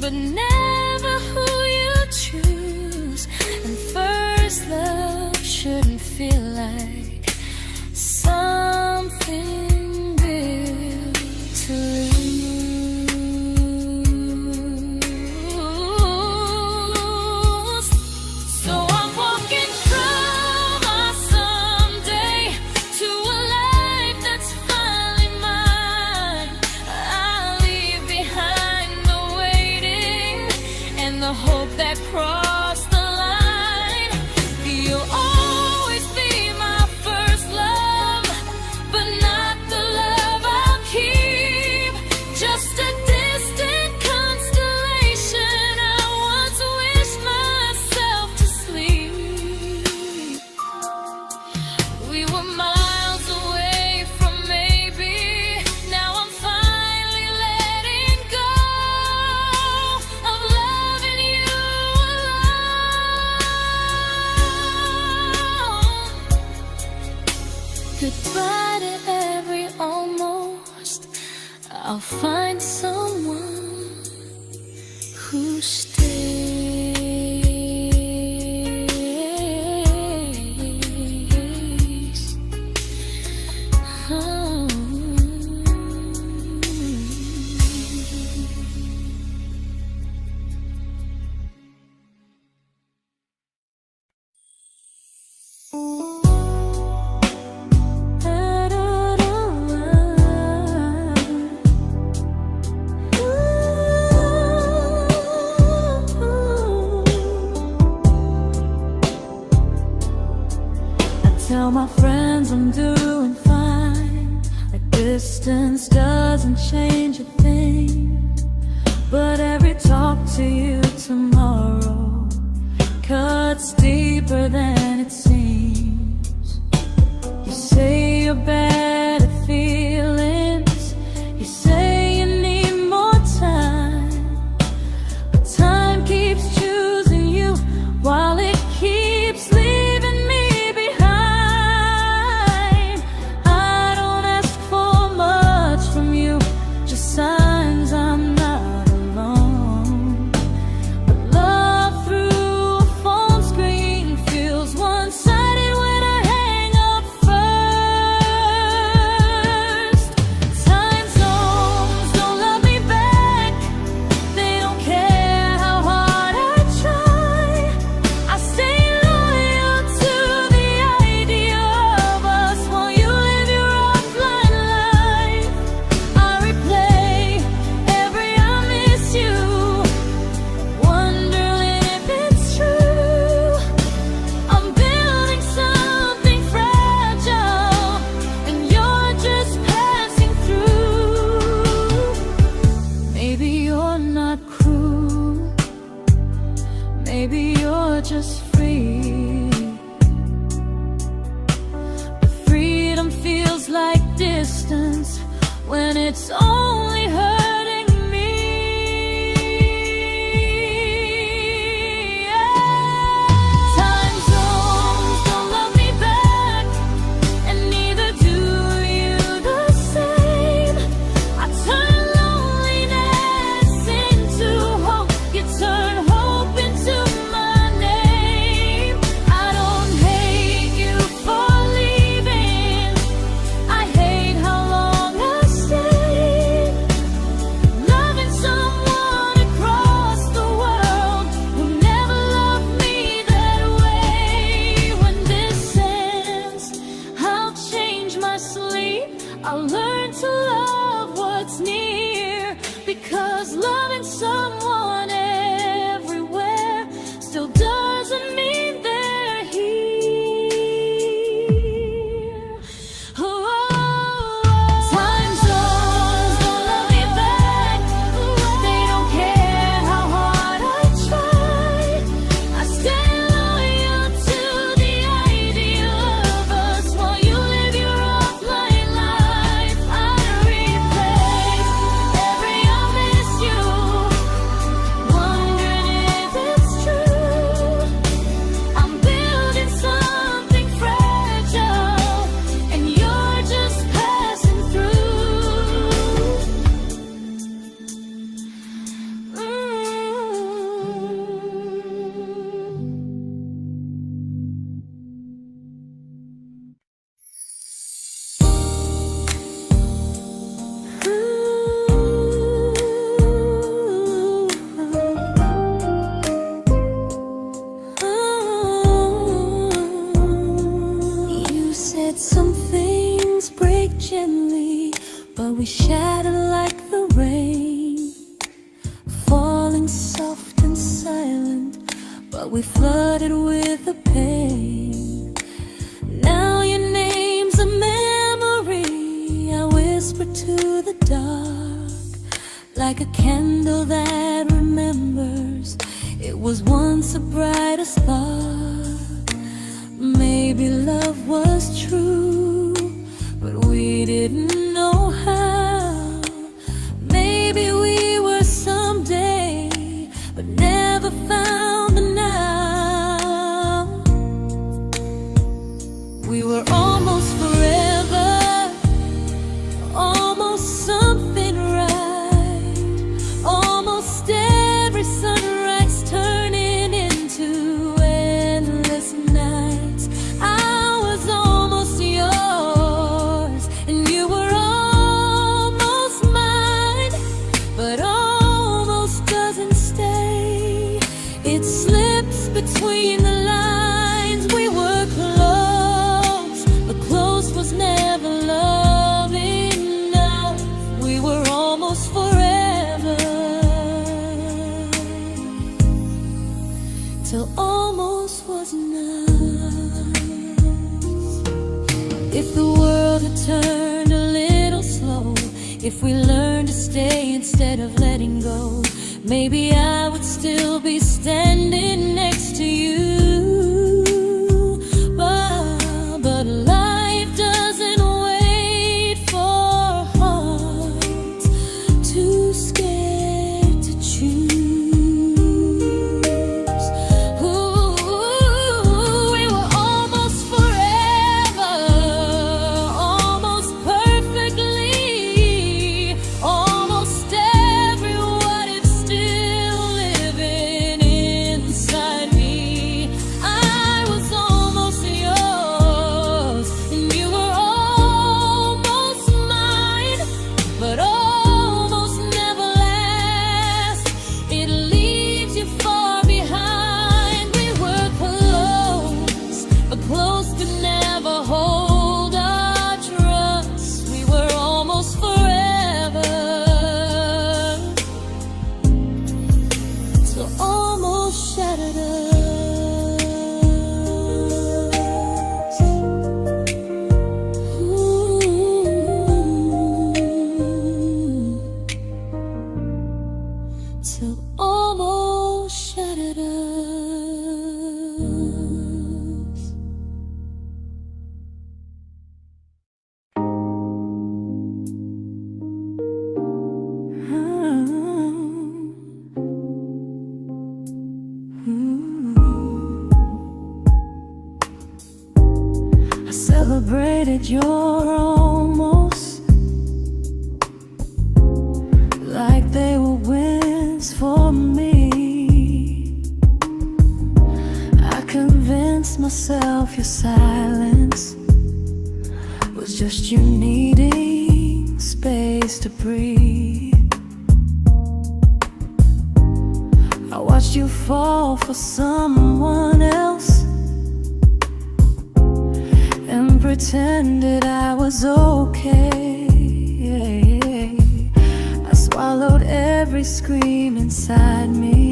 but never who you choose. And first love shouldn't feel like something built to lose. So I'm walking from my someday to a life that's finally mine. I'll leave behind the waiting and the hope that crossed the line. You'll always be my first love, but not the love I'll keep. Just a distant constellation I once wished myself to sleep. We were miles away from maybe. Now I'm finally letting go of loving you alone. Goodbye to every almost. I'll find someone who stays. Oh. Tell my friends I'm doing fine, like distance doesn't change a thing. But every talk to you tomorrow cuts deeper than it seems. your better feelings. You say you need more time, but time keeps choosing you while it keeps leaving me behind. I don't ask for much from you, just signs I'm not alone. But love through a phone screen feels one-sided when I hang up first. Time zones don't love me back, they don't care how hard I try. I stay loyal to the idea of us while you live your offline life. I replay every I miss you, wondering if it's true. I'm building something fragile, and you're just passing through. Maybe you're not cruel, maybe you're just free. But freedom feels like distance when it's only hurting me. Time zones don't love me back, and neither do you the same. I turn loneliness into hope, you turn hope into my name. I don't hate you for leaving, I hate how long I stayed. Loving someone across the world who never loved me that way. When this ends, I'll change my sleep, I'll learn to love what's near, because loving someone everywhere still doesn't mean they're here. Time zones don't love me back, they don't care how hard I try. I stay loyal to the idea of us while you live your offline life. I replay every I miss you, wondering if it's true. I'm building something fragile, and you're just passing through. You said some things break gently, but we shatter like the rain, falling soft and silent, but we flooded with the pain. Now your name's a memory I whisper to the dark, like a candle that remembers it was once a brighter spark. Maybe love was true, but we didn't know how. Maybe we were someday, but never found the now. We were almost forever, almost something right, almost every sunrise turning into endless nights. I was almost yours, and you were almost mine, but almost doesn't stay. It slips between the lines. We were close, but close was never love enough. We were almost forever, till almost was enough. If the world had turned a little slow, if we learned to stay instead of letting go, maybe I would still be standing next to you. But life doesn't wait. celebrated your almost like they were wins for me. I convinced myself your silence was just you needing space to breathe. I watched you fall for someone else and pretended I was okay. I swallowed every scream inside me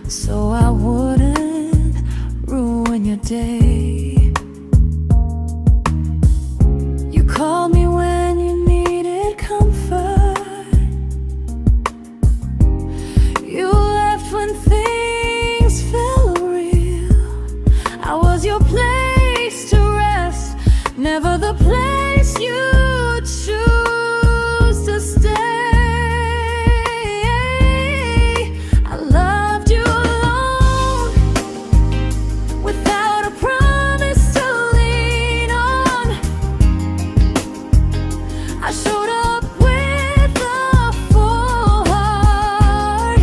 so I wouldn't ruin your day. You called me when you needed comfort. You left when things felt real. I was your place to rest, never the place you choose to stay. I loved you alone, without a promise to lean on. I showed up with a full heart.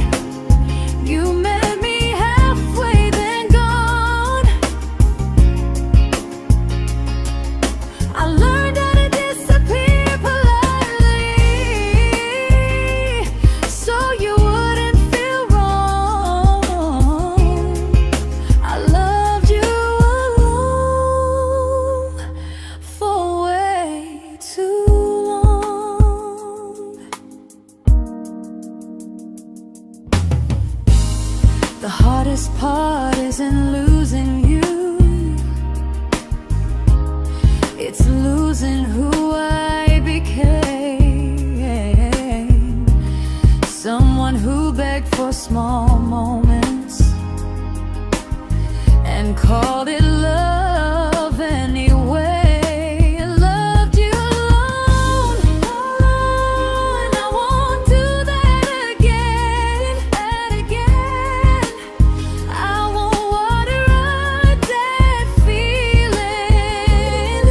You met me halfway, then gone. I learned how to disappear politely, so you wouldn't feel wrong. I loved you alone for way too long. The hardest part isn't losing you, it's losing who I became. Someone who begged for small moments and called it love anyway. I loved you alone, and I won't do that again. I won't water a dead feeling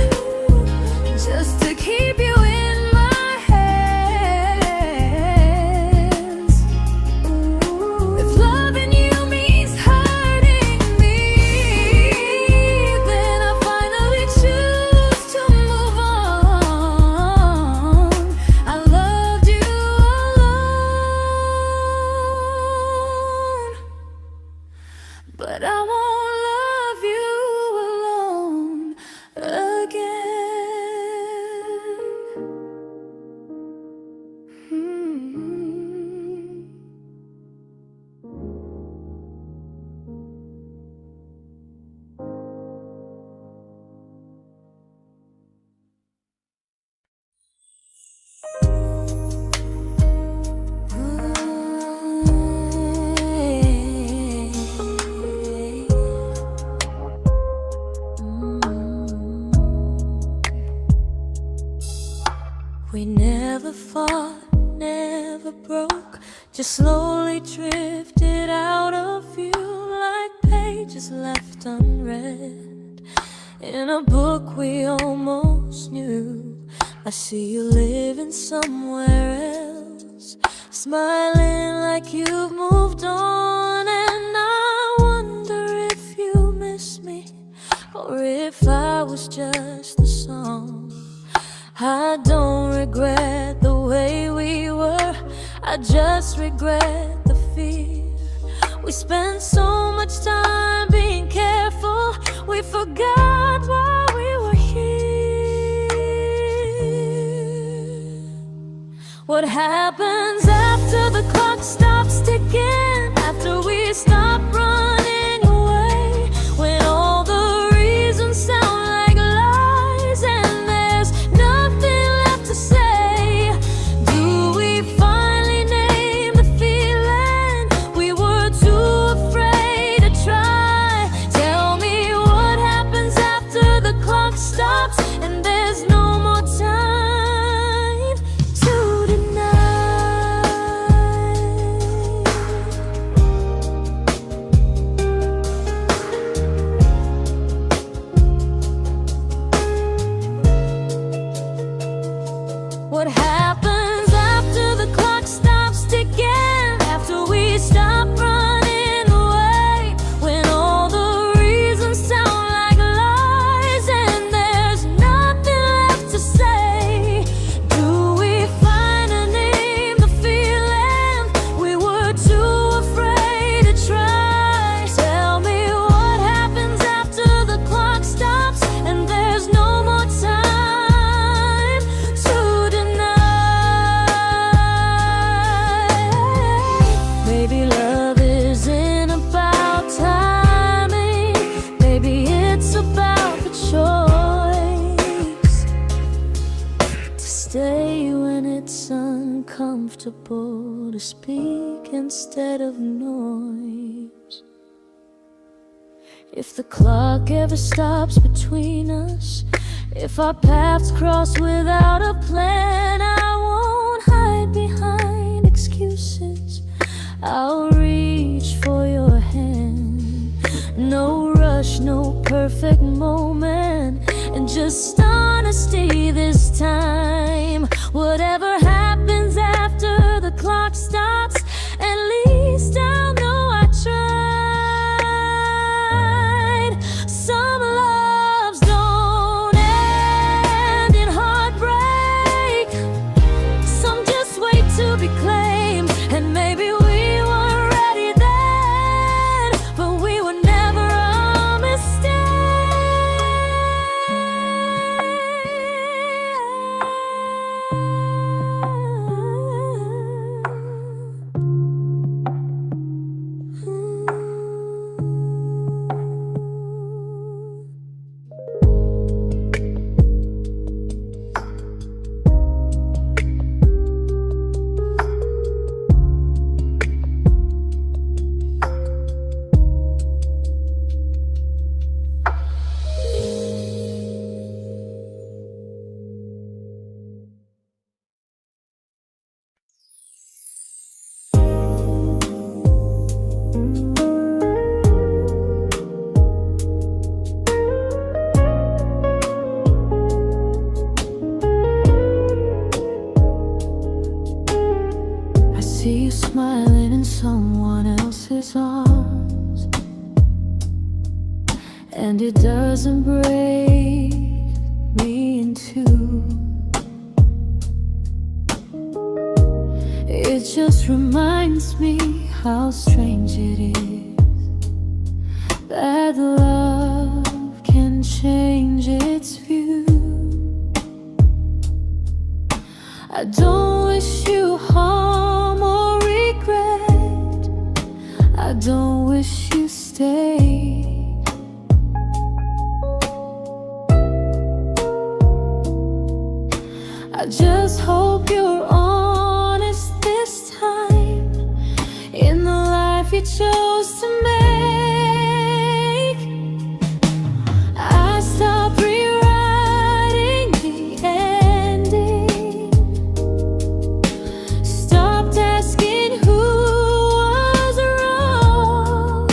just to keep you in my hands. If loving you means hurting me, then I finally choose to move on. I loved you alone, but I won't love you alone again. We never fought, never broke, just slowly drifted out of view like pages left unread in a book we almost knew. I see you living somewhere else, smiling like you've moved on, and I wonder if you miss me or if I was just the song. I don't regret the way we were, I just regret the fear. We spent so much time being careful, we forgot why we were here. What happens after the clock stops ticking, after we stop running away, when all the reasons sound like lies and there's nothing left to say? Do we finally name the feeling we were too afraid to try? Tell me what happens after the clock stops and there's no more time to deny. uncomfortable to speak instead of noise. If the clock ever stops between us, if our paths cross without a plan, I won't hide behind excuses. I'll reach for your hand. No rush, no perfect moment, and just honesty this time. Whatever happens after the clock stops, at least I'll know I tried. Some loves don't end in heartbreak, some just wait to be claimed. And maybe we weren't ready then, but we were never a mistake. I see you smiling in someone else's arms, and it doesn't break me in two. It just reminds me how strange it is that love can change its view. I don't wish you harm or regret. I don't wish you stay. I just hope you're honest this time in the life you chose to make. I stopped rewriting the ending, stopped asking who was wrong.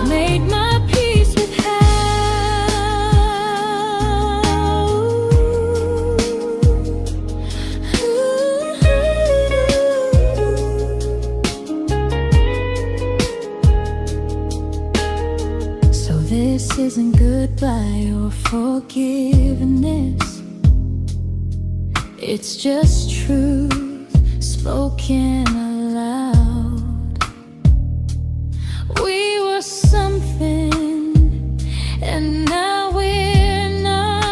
made my peace with hell. So this isn't goodbye or forgiveness, it's just truth spoken aloud. We were something, and now we're not.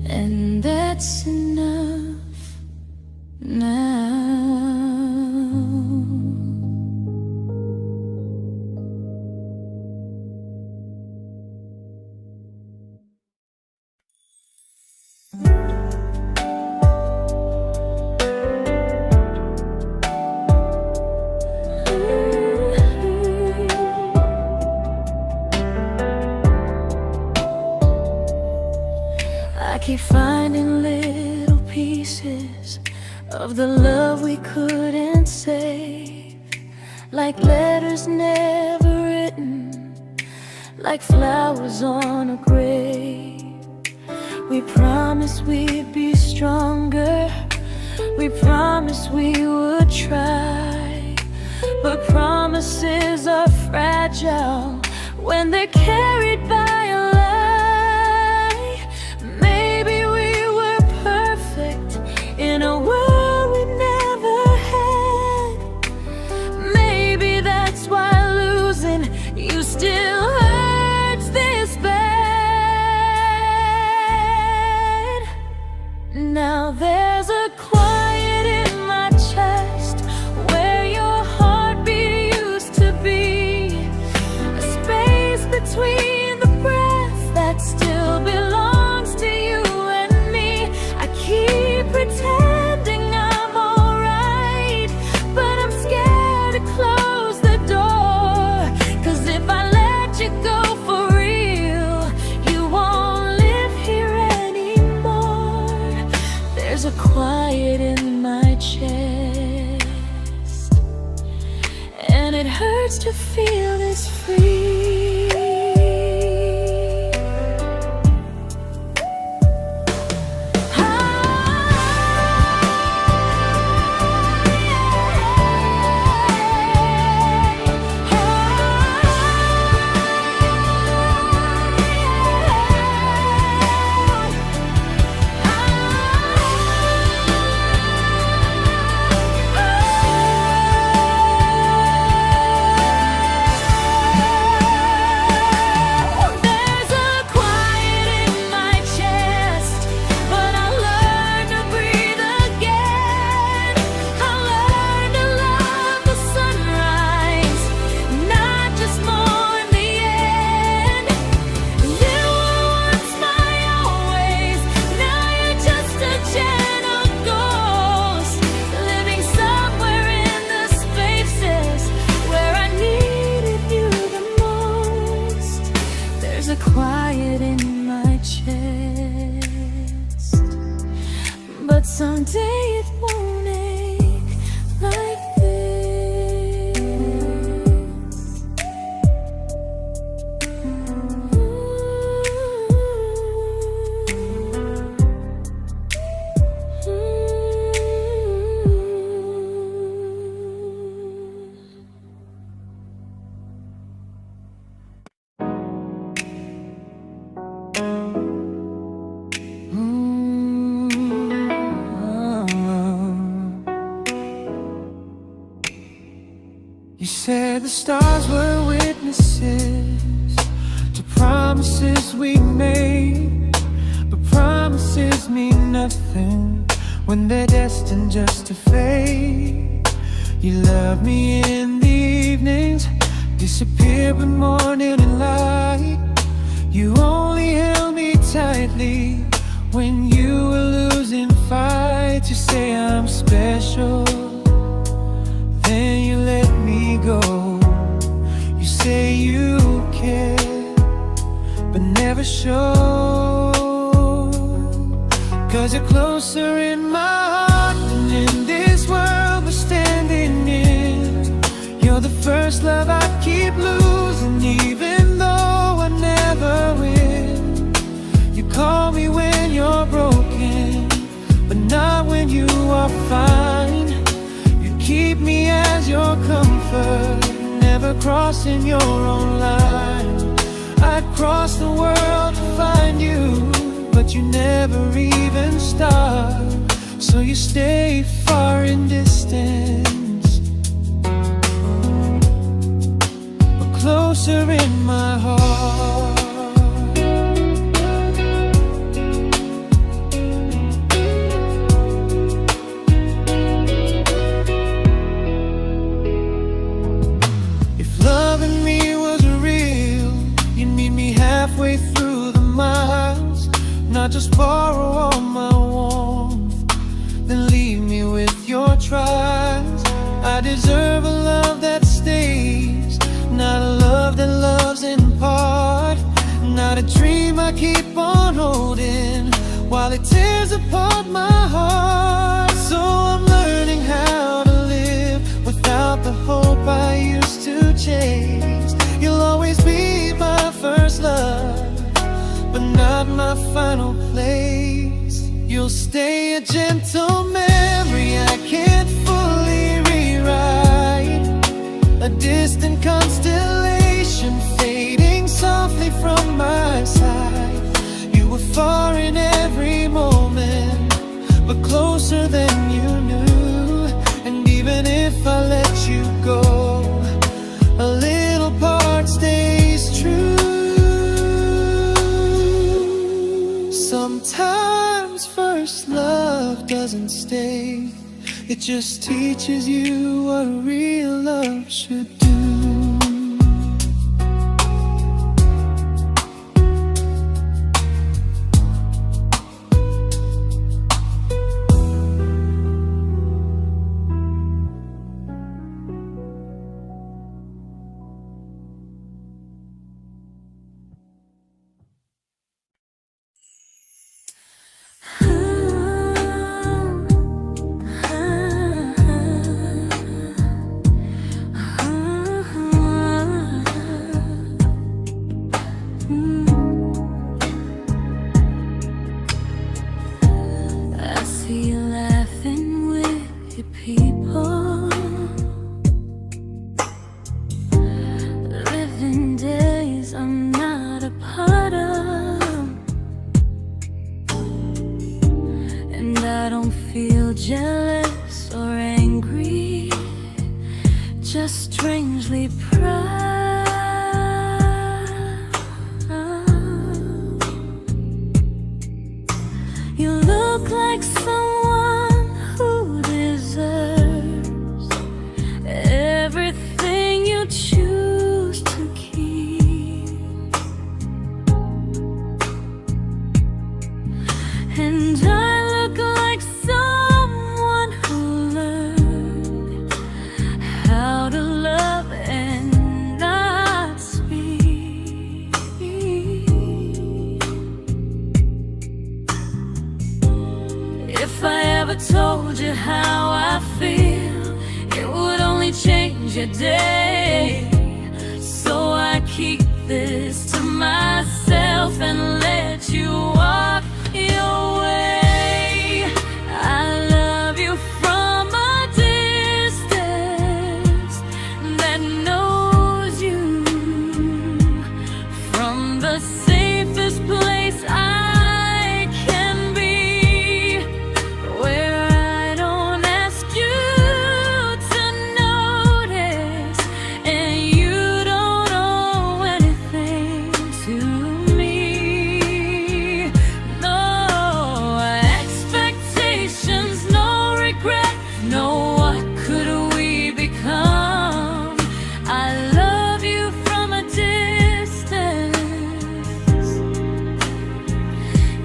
And that's enough now. I keep finding little pieces of the love we couldn't save, like letters never written, like flowers on a grave. We promised we'd be stronger, we promised we would try, but promises are fragile when they're carried by a lie. Maybe we were perfect in a world we never had. Maybe that's why losing you still hurts this bad. Now there's a quiet in my chest where your heartbeat used to be, a space between the breaths that still belongs to you and me. I keep pretending I'm alright, but I'm scared to close the door, 'cause if I let you go for real, you won't live here anymore. There's a quiet in my chest, and it hurts to feel this free. Quiet in my chest, but someday it won't ache like this. You said the stars were witnesses to promises we made, but promises mean nothing when they're destined just to fade. You love me in the evenings, disappear when morning and light. You only held me tightly when you were losing fights. You say I'm special, then you let me go. You say you care, but never show, 'cause you're closer in my heart than effort, never crossing your own line. I'd cross the world to find you, but you never even start. So you stay far in distance, but closer in my heart. Halfway through the miles, not just borrow all my warmth, then leave me with your trials. I deserve a love that stays, not a love that loves in part, not a dream I keep on holding while it tears apart my heart. So I'm learning how to live without the hope I used to chase. You'll always be my first love, but not my final place. You'll stay a gentle memory I can't fully rewrite, a distant constellation fading softly from my side. You were far in every moment, but closer than you knew. And even if I let you go, a little part stays true. Sometimes first love doesn't stay, it just teaches you what real love should do. Jealous or angry, just strangely proud. You look like someone who deserves everything you choose to keep. And I look like someone who learned how to love and not speak. If I ever told you how I feel, it would only change your day. So I keep this to myself and let you walk your way. I love you from a distance that knows you, from the safest place I can be, where I don't ask you to notice and you don't owe anything to me. No expectations, no regret, no what could we become. I love you from a distance,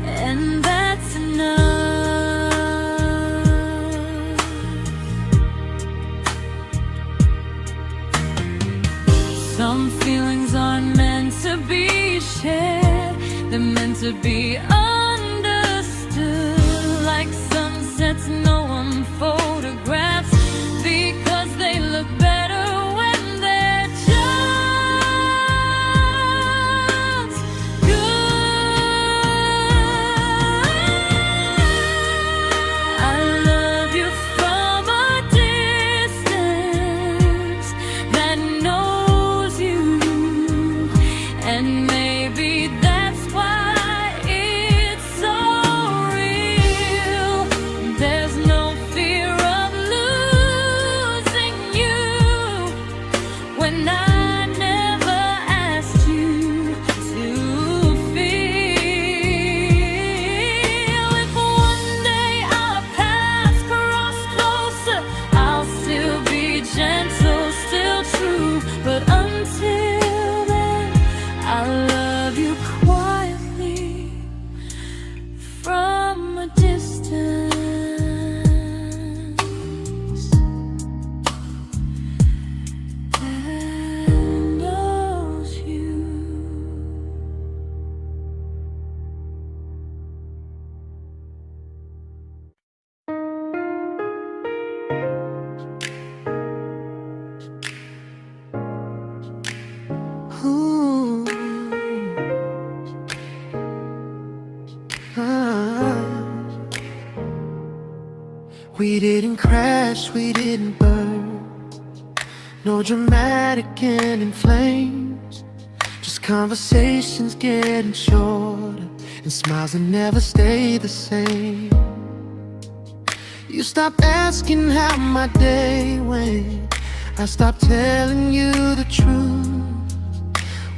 and that's enough. Some feelings aren't meant to be shared, they're meant to be understood. Like sunsets no one photographs, because they look better when they're just good. I love you from a distance didn't crash, we didn't burn. No dramatic end in flames, just conversations getting shorter and smiles that never stay the same. You stopped asking how my day went, I stopped telling you the truth.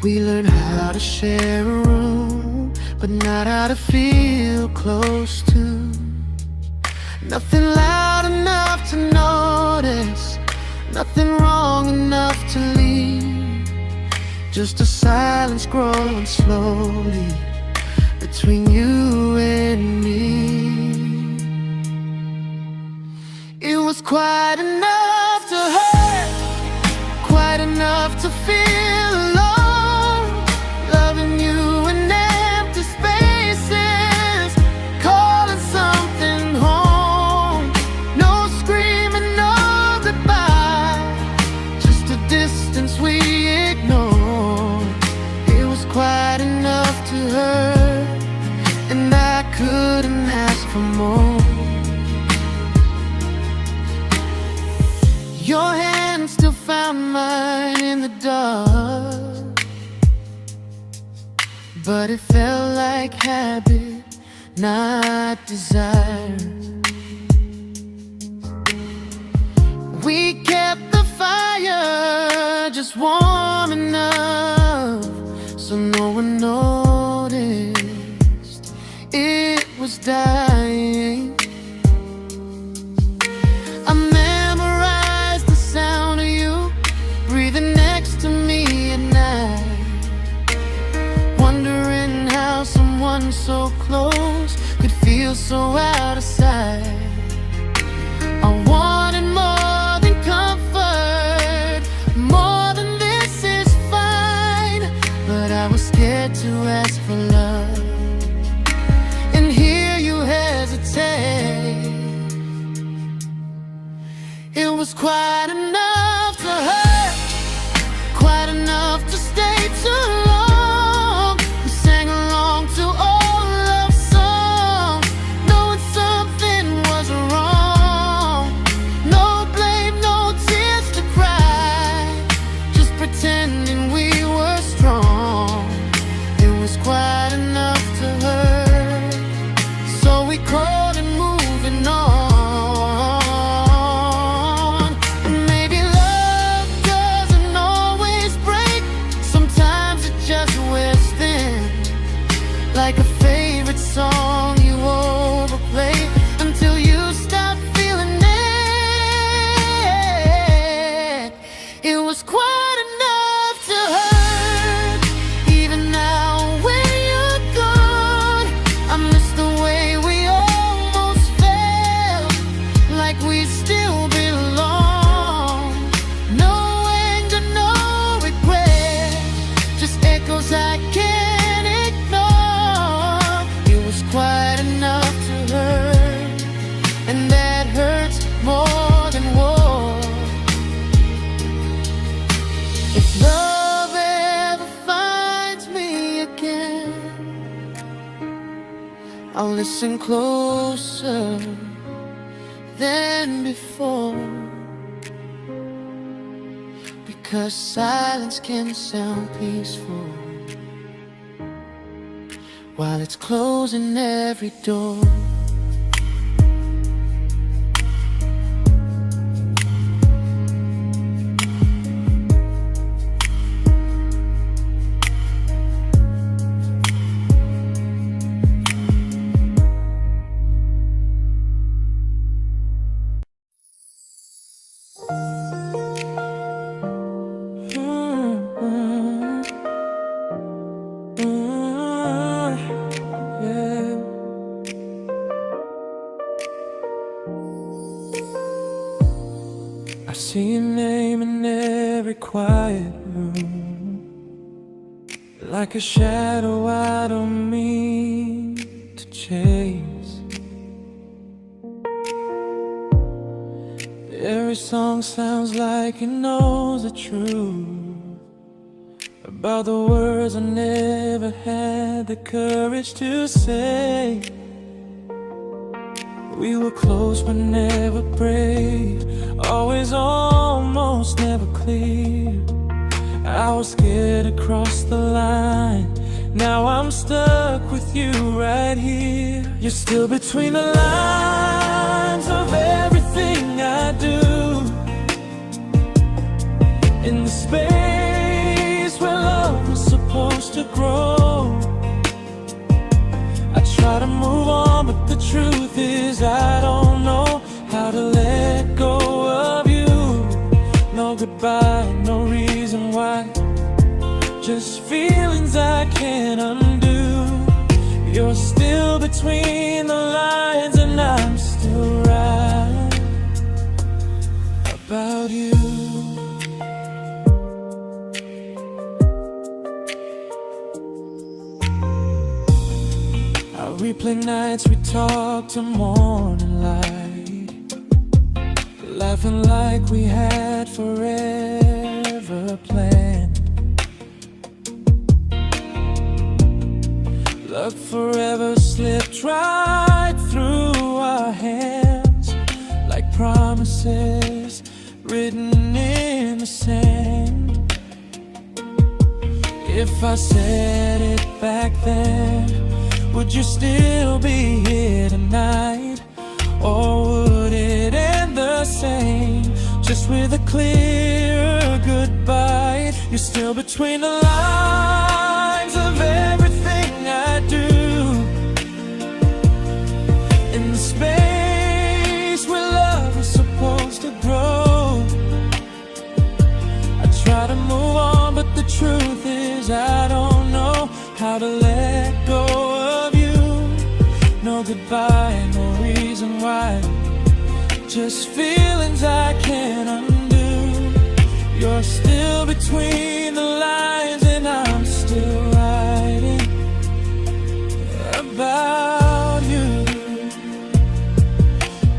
We learned how to share a room, but not how to feel close to. Nothing loud enough to notice, nothing wrong enough to leave. Just a silence growing slowly between you and me. It was quite enough to hurt, quite enough to feel alone. Loving you in empty spaces, calling something home. No screaming, no goodbye, just a distance we ignored. It was quite enough to hurt, and I couldn't ask for more. Your hand still found mine in the dark, but it felt like habit, not desire. We kept the fire just warm enough so no one noticed it was dying. I memorized the sound of you breathing next to me at night, wondering how someone so close could feel so out of sight. I wanted more than comfort, more than this is fine, but I was scared to ask for love and hear you hesitate. It was quite enough to hurt, quite enough to stay too long. We sang along to old love songs, knowing something was wrong. No blame, no tears to cry, just pretending we were strong. It was quite enough to hurt, so we crawled and moving on. Like a favorite song you overplay until you stop feeling it. It was quite enough to hurt. Even now when you're gone, I miss the way we almost felt, like we still belong. No anger, no regret, just echoes I can't ignore. It was quite enough to hurt, and that hurts more than war. If love ever finds me again, I'll listen closer than before, because silence can sound peaceful while it's closing every door. I see your name in every quiet room, like a shadow I don't mean to chase. Every song sounds like it knows the truth about the words I never had the courage to say. We were close but never brave, always almost, never clear. I was scared to cross the line, now I'm stuck with you right here. You're still between the lines of everything I do, in the space where love was supposed to grow. I try to move on, but the truth is I don't know how to let go of you. No goodbye, no reason why, just feelings I can't undo. You're still between the lines and I'm still right about you. I replay nights we talk till morning light, laughing like we had forever planned. Luck forever slipped right through our hands, like promises written in the sand. If I said it back then, would you still be here tonight? Or would it end the same, just with a clear goodbye? You're still between the lines of everything I do, in the space where love is supposed to grow. I try to move on, but the truth is I don't know how to let go of you. No goodbye, no reason why, just feelings I can't undo. You're still between the lines and I'm still writing about you.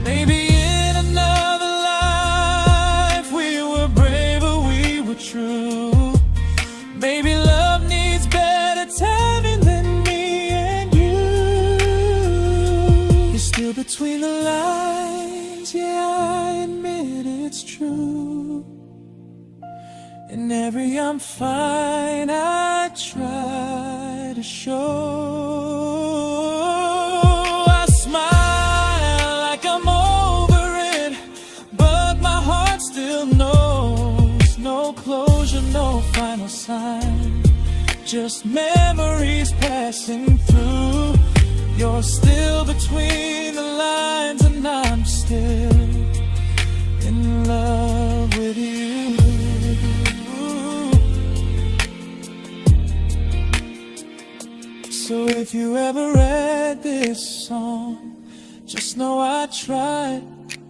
Maybe in another life we were braver, we were true. Maybe love needs better timing than me and you. You're still between the lines, yeah, I admit it's true. In every I'm fine I try to show. I smile like I'm over it, but my heart still knows. No closure, no final sign, just memories passing through. You're still between the lines and I'm still in love with you. So if you ever read this song, just know I tried,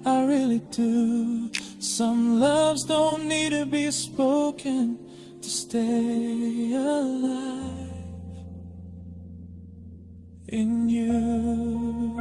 I really do. Some loves don't need to be spoken to stay alive in you.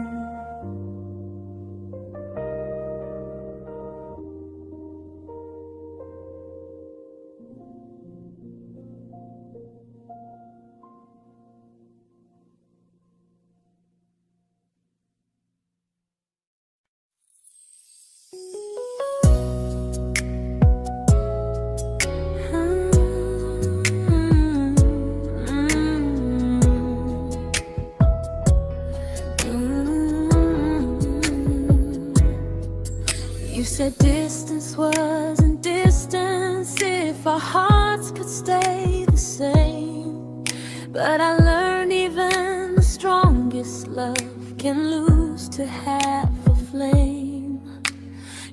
You said distance wasn't distance if our hearts could stay the same. But I learned even the strongest love can lose to half a flame.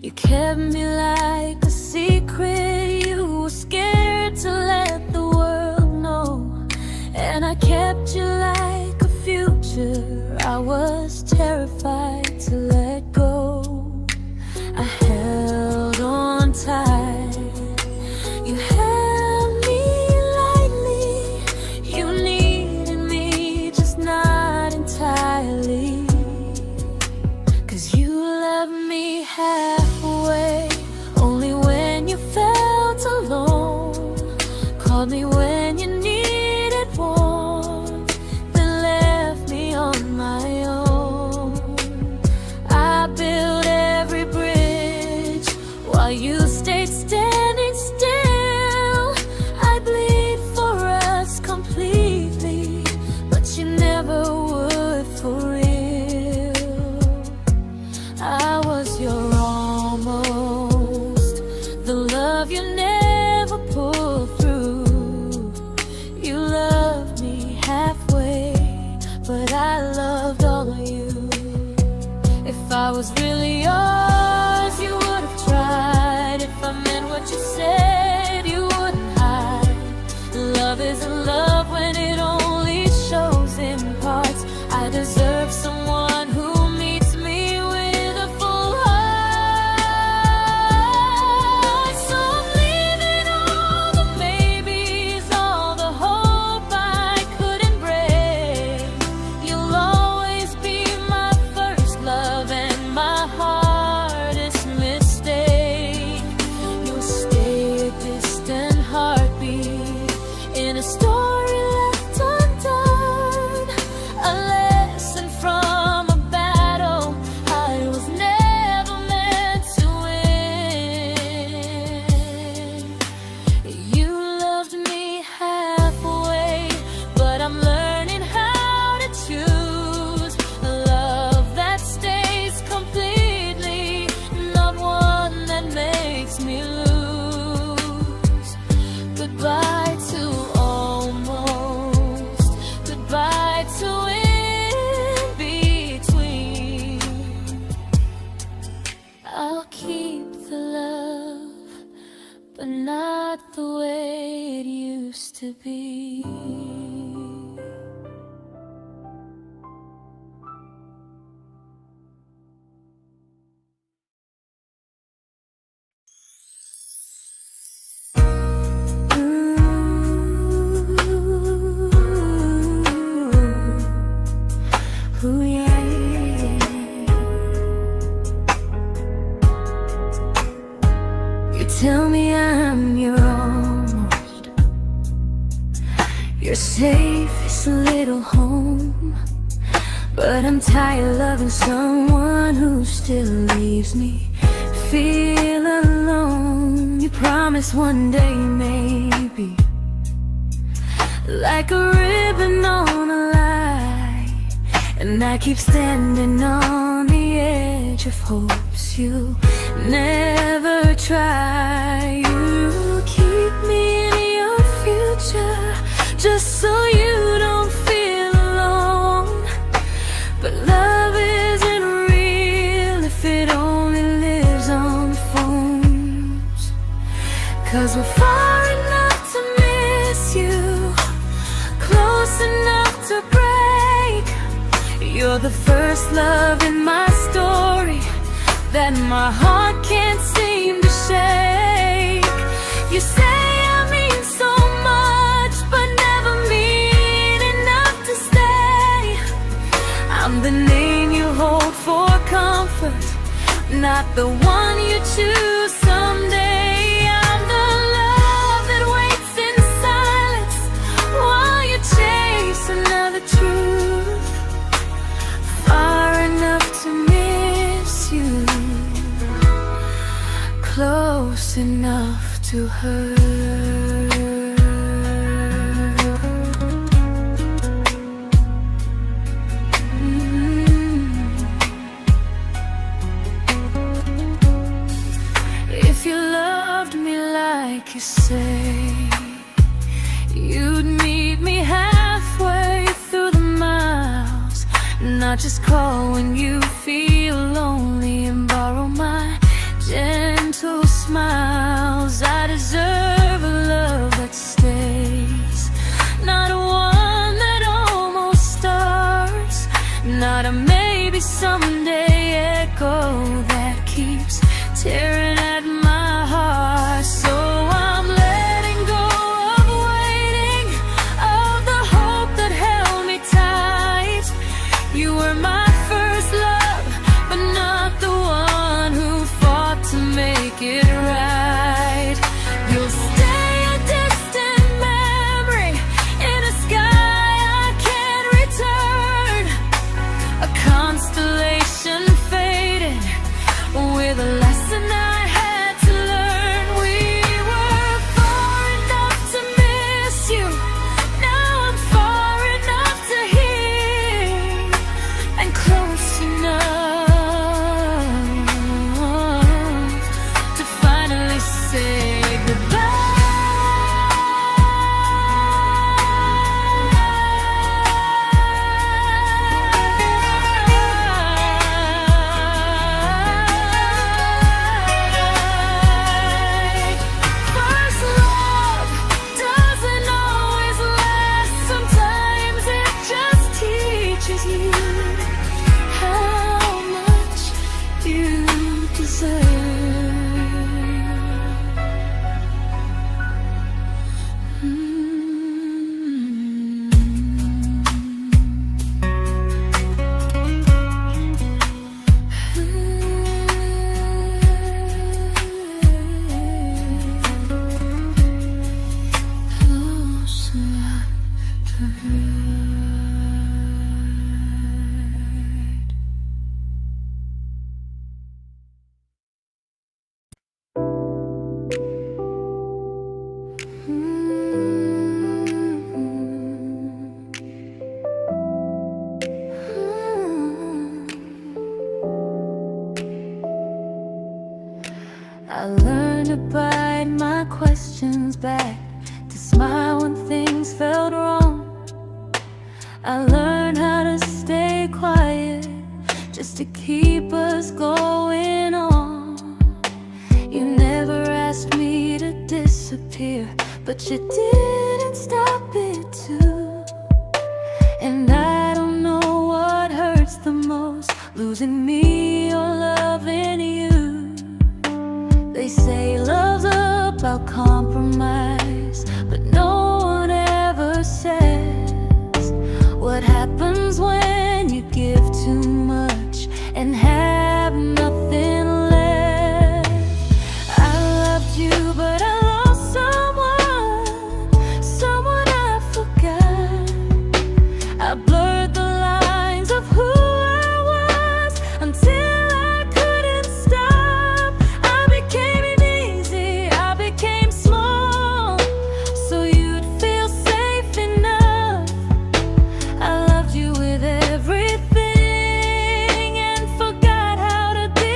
You kept me like a secret, you were scared to let the world know. And I kept you like a future, I was terrified to let go. I held on tight, you held me lightly. You needed me, just not entirely. 'Cause you loved me halfway, only when you felt alone. Called me when you needed warmth, then left me on my own. I while you stayed standing still. I bleed for us completely, but you never would for real. I was your almost, the love you never pulled through. You loved me halfway, but I loved all of you. If I was really yours, you would have tried. If I meant what you said, you wouldn't hide. Love isn't love when it only shows in parts. I deserve someone who meets me with a full heart. So I'm leaving all the maybes, all the hope I couldn't break. You'll always be my first love and my hardest mistake. You'll stay a distant heartbeat in a story left undone, a lesson from a battle I was never meant to win. You loved me halfway, but I'm learning how to choose a love that stays completely, not one that makes me lose. Goodbye to almost, goodbye to in between. I'll keep the love, but not the way it used to be. Ooh, yeah, yeah. You tell me I'm your almost, your safest little home, but I'm tired loving someone who still leaves me feel alone. You promise one day maybe, like a ribbon on a line, and I keep standing on the edge of hopes you never try. You keep me in your future just so you don't feel alone. But love isn't real if it only lives on phones. 'Cause we're far enough to miss you, close enough to break. You're the first love in my story that my heart can't seem to shake. You say I mean so much, but never mean enough to stay. I'm the name you hold for comfort, not the one you choose someday. I'm the love that waits in silence while you chase another truth. Far enough to miss you, close enough to hurt. If you loved me like you say, you'd meet me halfway through the miles, not just call when you feel lonely and borrow my gentle smiles. I deserve a love that stays, not one that almost starts, not a maybe someday echo that keeps tearing at my heart. So I'm letting go of waiting, of the hope that held me tight. You were my first love, but not the one who fought to make it right. You'll stay a distant memory in a sky I can't return, a constellation faded with a lesson I had I learned to bite my questions back, to smile when things felt wrong. I learned how to stay quiet, just to keep us going on. You never asked me to disappear, but you didn't stop it too. And I don't know what hurts the most, losing me or loving you. They say love's about compromise, but no one ever says what happens when you give too much and have nothing left. I loved you, but I lost someone I forgot. I blurred the lines of who I was until I couldn't stop. I became easy, I became small, so you'd feel safe enough. I loved you with everything and forgot how to be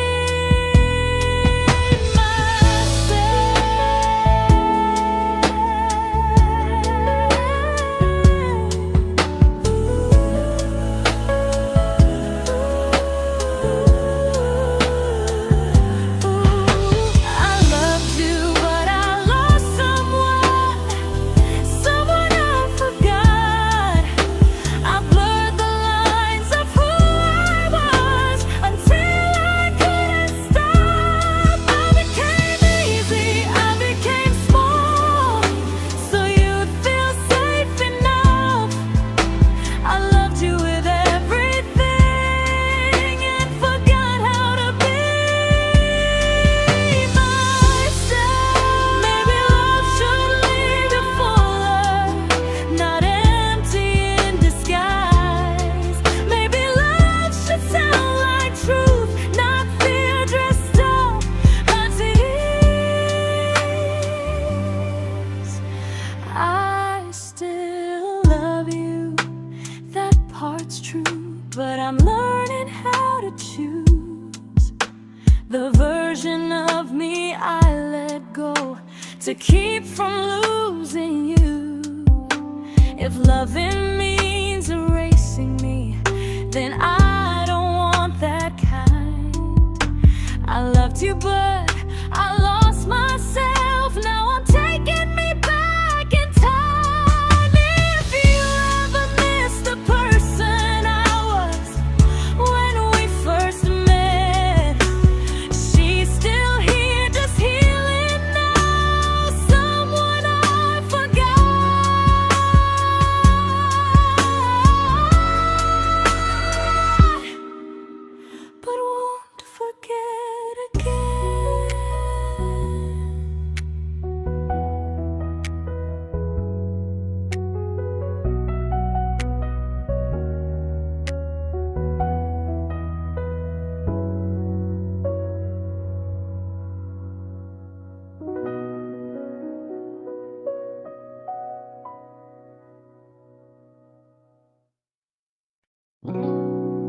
but I'm learning how to choose the version of me I let go to keep from losing you. If loving means erasing me, then I don't want that kind. I loved you, but I